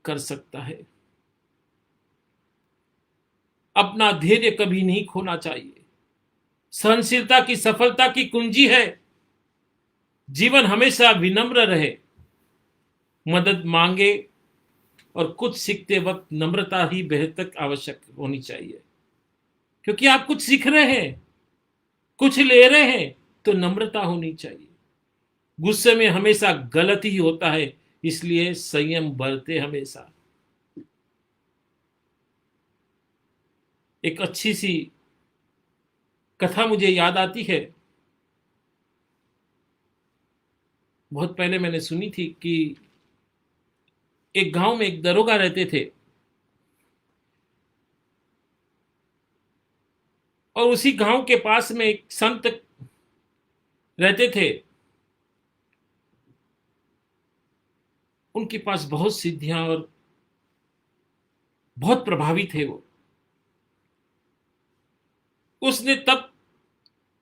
कर सकता है। अपना धैर्य कभी नहीं खोना चाहिए। सहनशीलता की सफलता की कुंजी है। जीवन हमेशा विनम्र रहे, मदद मांगे, और कुछ सीखते वक्त नम्रता ही बेहद आवश्यक होनी चाहिए। क्योंकि आप कुछ सीख रहे हैं, कुछ ले रहे हैं, तो नम्रता होनी चाहिए। गुस्से में हमेशा गलत ही होता है, इसलिए संयम बरते हमेशा। एक अच्छी सी कथा मुझे याद आती है। बहुत पहले मैंने सुनी थी कि एक गांव में एक दरोगा रहते थे, और उसी गांव के पास में एक संत रहते थे। उनके पास बहुत सिद्धियां और बहुत प्रभावी थे वो। उसने तब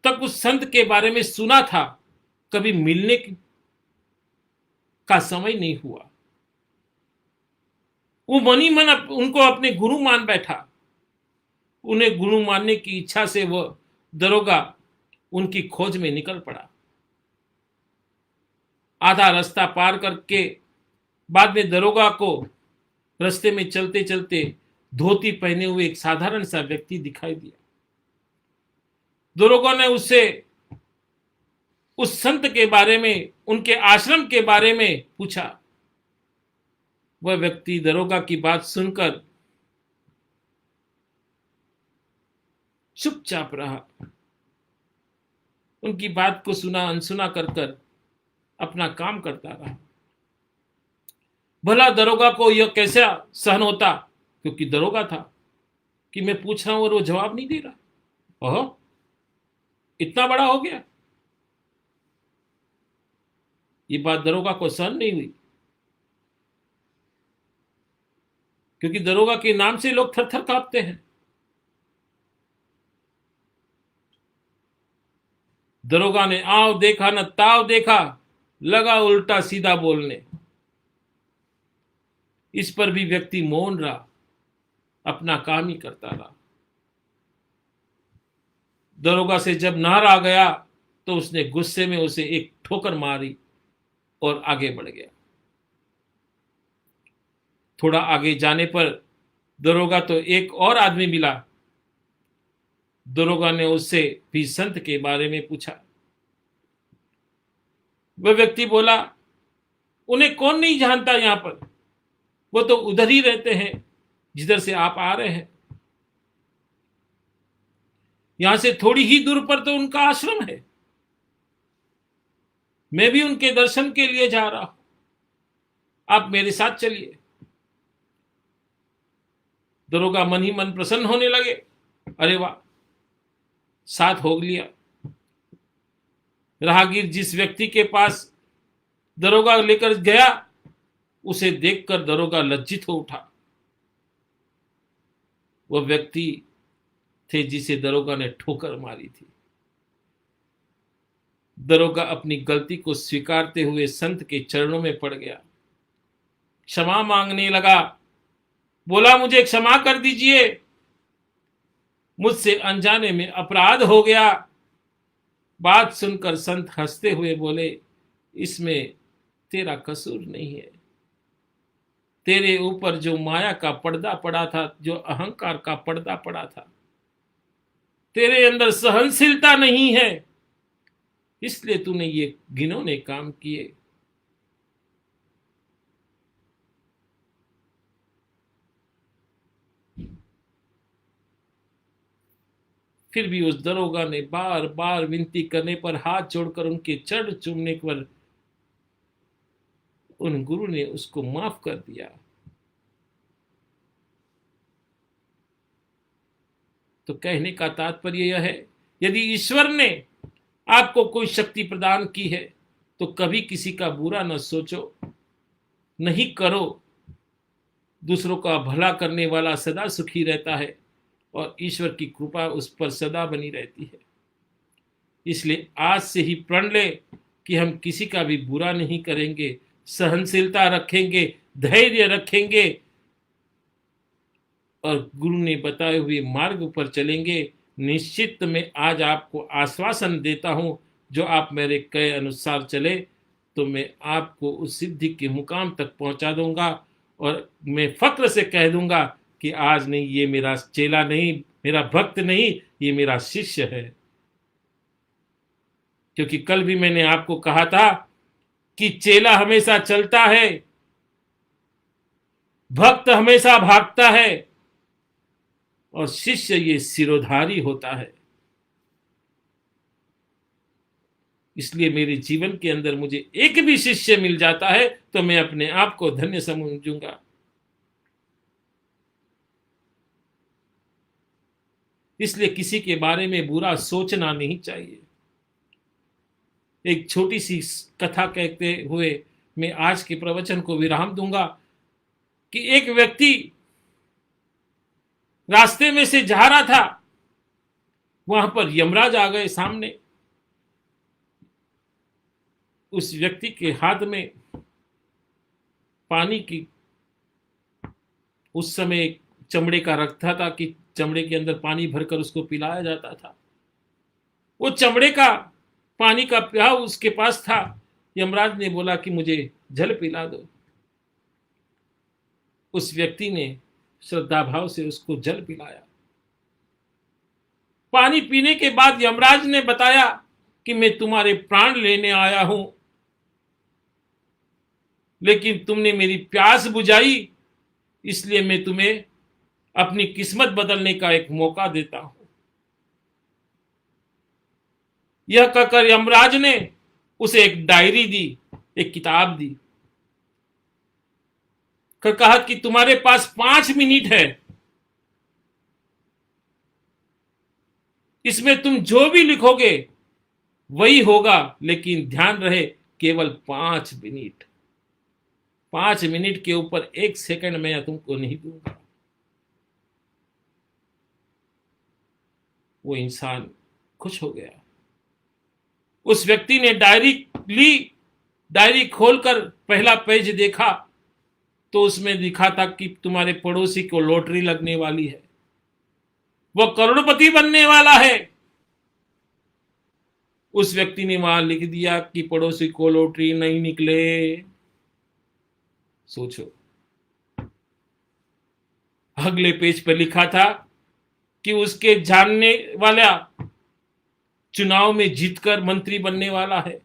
तक उस संत के बारे में सुना था, कभी मिलने का समय नहीं हुआ। वो मन ही मन उनको अपने गुरु मान बैठा। उन्हें गुरु मानने की इच्छा से वह दरोगा उनकी खोज में निकल पड़ा। आधा रास्ता पार करके बाद में दरोगा को रास्ते में चलते चलते धोती पहने हुए एक साधारण सा व्यक्ति दिखाई दिया। दरोगा ने उससे उस संत के बारे में, उनके आश्रम के बारे में पूछा। वह व्यक्ति दरोगा की बात सुनकर चुपचाप रहा। उनकी बात को सुना अनसुना कर अपना काम करता रहा। भला दरोगा को यह कैसे सहन होता, क्योंकि दरोगा था कि मैं पूछ रहा हूं और वो जवाब नहीं दे रहा। ओह, इतना बड़ा हो गया। ये बात दरोगा को सहन नहीं हुई, क्योंकि दरोगा के नाम से लोग थर थर कांपते हैं। दरोगा ने आव देखा न ताव देखा, लगा उल्टा सीधा बोलने। इस पर भी व्यक्ति मौन रहा, अपना काम ही करता रहा। दरोगा से जब नार आ गया तो उसने गुस्से में उसे एक ठोकर मारी और आगे बढ़ गया। थोड़ा आगे जाने पर दरोगा तो एक और आदमी मिला। दरोगा ने उससे भी संत के बारे में पूछा। वह व्यक्ति बोला, उन्हें कौन नहीं जानता, यहां पर वो तो उधर ही रहते हैं जिधर से आप आ रहे हैं। यहां से थोड़ी ही दूर पर तो उनका आश्रम है। मैं भी उनके दर्शन के लिए जा रहा हूं, आप मेरे साथ चलिए। दरोगा मन ही मन प्रसन्न होने लगे। अरे वाह, साथ हो लिया। राहगीर जिस व्यक्ति के पास दरोगा लेकर गया, उसे देखकर दरोगा लज्जित हो उठा। वह व्यक्ति थे जिसे दरोगा ने ठोकर मारी थी। दरोगा अपनी गलती को स्वीकारते हुए संत के चरणों में पड़ गया, क्षमा मांगने लगा। बोला, मुझे क्षमा कर दीजिए, मुझसे अनजाने में अपराध हो गया। बात सुनकर संत हंसते हुए बोले, इसमें तेरा कसूर नहीं है। तेरे ऊपर जो माया का पर्दा पड़ा था, जो अहंकार का पर्दा पड़ा था, तेरे अंदर सहनशीलता नहीं है, इसलिए तूने ये घिनौने काम किए। फिर भी उस दरोगा ने बार बार विनती करने पर, हाथ जोड़कर उनके चरण चूमने पर उन गुरु ने उसको माफ कर दिया। तो कहने का तात्पर्य यह है, यदि ईश्वर ने आपको कोई शक्ति प्रदान की है तो कभी किसी का बुरा न सोचो, नहीं करो। दूसरों का भला करने वाला सदा सुखी रहता है और ईश्वर की कृपा उस पर सदा बनी रहती है। इसलिए आज से ही प्रण ले कि हम किसी का भी बुरा नहीं करेंगे, सहनशीलता रखेंगे, धैर्य रखेंगे और गुरु ने बताए हुए मार्ग पर चलेंगे। निश्चित मैं आज आपको आश्वासन देता हूं, जो आप मेरे कहे अनुसार चले तो मैं आपको उस सिद्धि के मुकाम तक पहुंचा दूंगा और मैं फक्र से कह दूंगा कि आज नहीं, ये मेरा चेला नहीं, मेरा भक्त नहीं, ये मेरा शिष्य है। क्योंकि कल भी मैंने आपको कहा था कि चेला हमेशा चलता है, भक्त हमेशा भागता है और शिष्य ये सिरोधारी होता है। इसलिए मेरे जीवन के अंदर मुझे एक भी शिष्य मिल जाता है तो मैं अपने आप को धन्य समझूंगा। इसलिए किसी के बारे में बुरा सोचना नहीं चाहिए। एक छोटी सी कथा कहते हुए मैं आज के प्रवचन को विराम दूंगा कि एक व्यक्ति रास्ते में से जा रहा था, वहां पर यमराज आ गए सामने। उस व्यक्ति के हाथ में पानी की, उस समय एक चमड़े का रखता था कि चमड़े के अंदर पानी भरकर उसको पिलाया जाता था। वो चमड़े का पानी का प्याव उसके पास था। यमराज ने बोला कि मुझे जल पिला दो। उस व्यक्ति ने श्रद्धा भाव से उसको जल पिलाया। पानी पीने के बाद यमराज ने बताया कि मैं तुम्हारे प्राण लेने आया हूं, लेकिन तुमने मेरी प्यास बुझाई, इसलिए मैं तुम्हें अपनी किस्मत बदलने का एक मौका देता हूं। यह कहकर यमराज ने उसे एक डायरी दी, एक किताब दी, कहा कि तुम्हारे पास 5 मिनट है, इसमें तुम जो भी लिखोगे वही होगा, लेकिन ध्यान रहे केवल 5 मिनट। 5 मिनट के ऊपर 1 सेकंड मैं तुमको नहीं दूंगा। वो इंसान खुश हो गया। उस व्यक्ति ने डायरी ली, डायरी खोलकर पहला पेज देखा तो उसमें लिखा था कि तुम्हारे पड़ोसी को लॉटरी लगने वाली है, वो करोड़पति बनने वाला है। उस व्यक्ति ने वहां लिख दिया कि पड़ोसी को लॉटरी नहीं निकले। सोचो, अगले पेज पर लिखा था कि उसके जानने वाला चुनाव में जीतकर मंत्री बनने वाला है।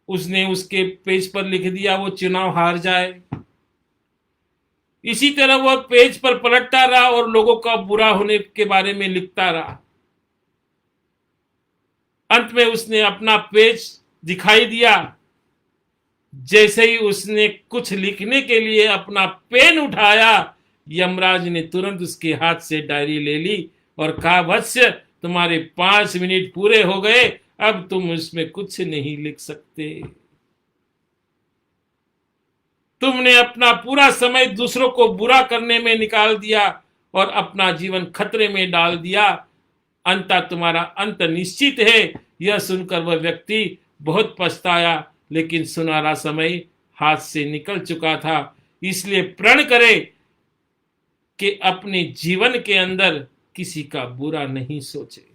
उसने उसके पेज पर लिख दिया वो चुनाव हार जाए। इसी तरह वह पेज पर पलटता रहा और लोगों का बुरा होने के बारे में लिखता रहा। अंत में उसने अपना पेज दिखाई दिया। जैसे ही उसने कुछ लिखने के लिए अपना पेन उठाया, यमराज ने तुरंत उसके हाथ से डायरी ले ली और कहा, वत्स्य, तुम्हारे 5 मिनट पूरे हो गए, अब तुम उसमें कुछ नहीं लिख सकते। तुमने अपना पूरा समय दूसरों को बुरा करने में निकाल दिया और अपना जीवन खतरे में डाल दिया। अंततः तुम्हारा अंत निश्चित है। यह सुनकर वह व्यक्ति बहुत पछताया, लेकिन सुनहरा समय हाथ से निकल चुका था। इसलिए प्रण करे कि अपने जीवन के अंदर किसी का बुरा नहीं सोचे।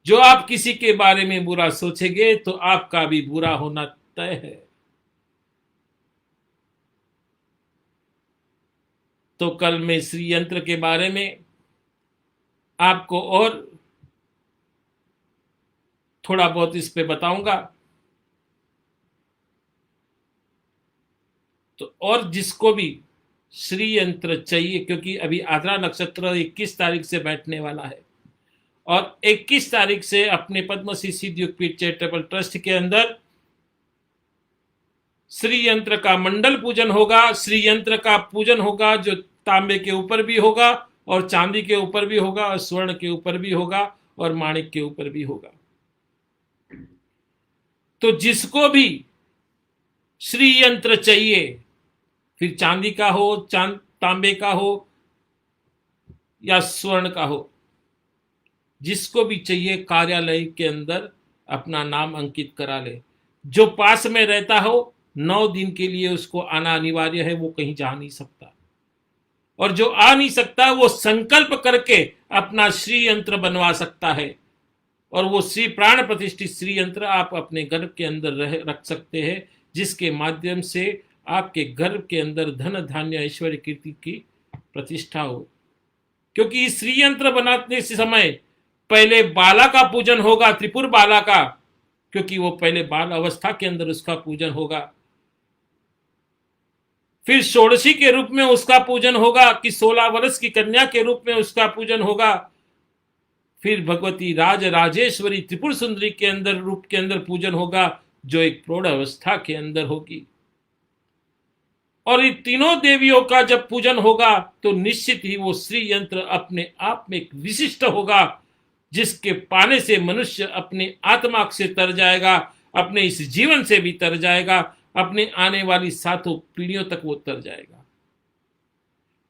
जो आप किसी के बारे में बुरा सोचेंगे तो आपका भी बुरा होना तय है। तो कल मैं श्री यंत्र के बारे में आपको और थोड़ा बहुत इस पे बताऊंगा। तो और जिसको भी श्री यंत्र चाहिए, क्योंकि अभी आद्रा नक्षत्र 21 तारीख से बैठने वाला है और 21 तारीख से अपने पद्मश्री सिद्ध योगपीठ चैरिटेबल ट्रस्ट के अंदर श्री यंत्र का मंडल पूजन होगा। श्री यंत्र का पूजन होगा जो तांबे के ऊपर भी होगा और चांदी के ऊपर भी होगा और स्वर्ण के ऊपर भी होगा और माणिक के ऊपर भी होगा। तो जिसको भी श्री यंत्र चाहिए, फिर चांदी का हो, तांबे का हो या स्वर्ण का हो, जिसको भी चाहिए कार्यालय के अंदर अपना नाम अंकित करा ले। जो पास में रहता हो 9 दिन के लिए उसको आना अनिवार्य है, वो कहीं जा नहीं सकता। और जो आ नहीं सकता वो संकल्प करके अपना श्री यंत्र बनवा सकता है और वो श्री प्राण प्रतिष्ठित श्री यंत्र आप अपने घर के अंदर रख सकते हैं, जिसके माध्यम से आपके घर के अंदर धन धान्य ऐश्वर्य कीर्ति की प्रतिष्ठा हो। क्योंकि इस श्री यंत्र बनाने से समय पहले बाला का पूजन होगा, त्रिपुर बाला का, क्योंकि वो पहले बाल अवस्था के अंदर उसका पूजन होगा। फिर षोडशी के रूप में उसका पूजन होगा कि 16 वर्ष की कन्या के रूप में उसका पूजन होगा। फिर भगवती राज राजेश्वरी त्रिपुर सुंदरी के अंदर रूप के अंदर पूजन होगा, जो एक प्रौढ़ अवस्था के अंदर होगी। और इन तीनों देवियों का जब पूजन होगा तो निश्चित ही वो श्री यंत्र अपने आप में एक विशिष्ट होगा, जिसके पाने से मनुष्य अपने आत्मा से तर जाएगा। अपने इस जीवन से भी तर जाएगा, अपने आने वाली 7 पीढ़ियों तक वो तर जाएगा।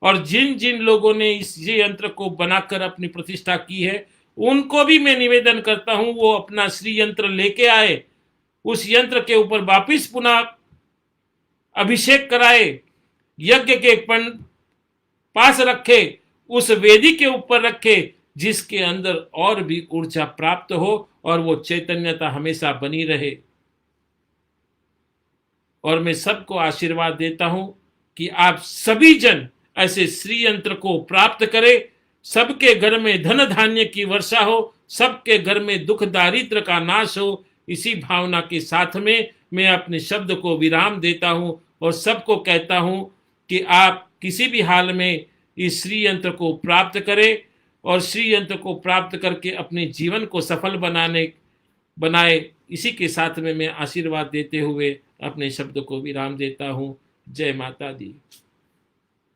और जिन जिन लोगों ने इस ये यंत्र को बनाकर अपनी प्रतिष्ठा की है, उनको भी मैं निवेदन करता हूं वो अपना श्री यंत्र लेके आए, उस यंत्र के ऊपर वापिस पुनः अभिषेक कराए, यज्ञ के पास रखे, उस वेदी के ऊपर रखे, जिसके अंदर और भी ऊर्जा प्राप्त हो और वो चैतन्यता हमेशा बनी रहे। और मैं सबको आशीर्वाद देता हूं कि आप सभी जन ऐसे श्री यंत्र को प्राप्त करें, सबके घर में धन धान्य की वर्षा हो, सबके घर में दुख दारिद्र का नाश हो। इसी भावना के साथ में मैं अपने शब्द को विराम देता हूं और सबको कहता हूं कि आप किसी भी हाल में इस श्री यंत्र को प्राप्त करें और श्री यंत्र को प्राप्त करके अपने जीवन को सफल बनाए। इसी के साथ में मैं आशीर्वाद देते हुए अपने शब्द को विराम देता हूं। जय माता दी।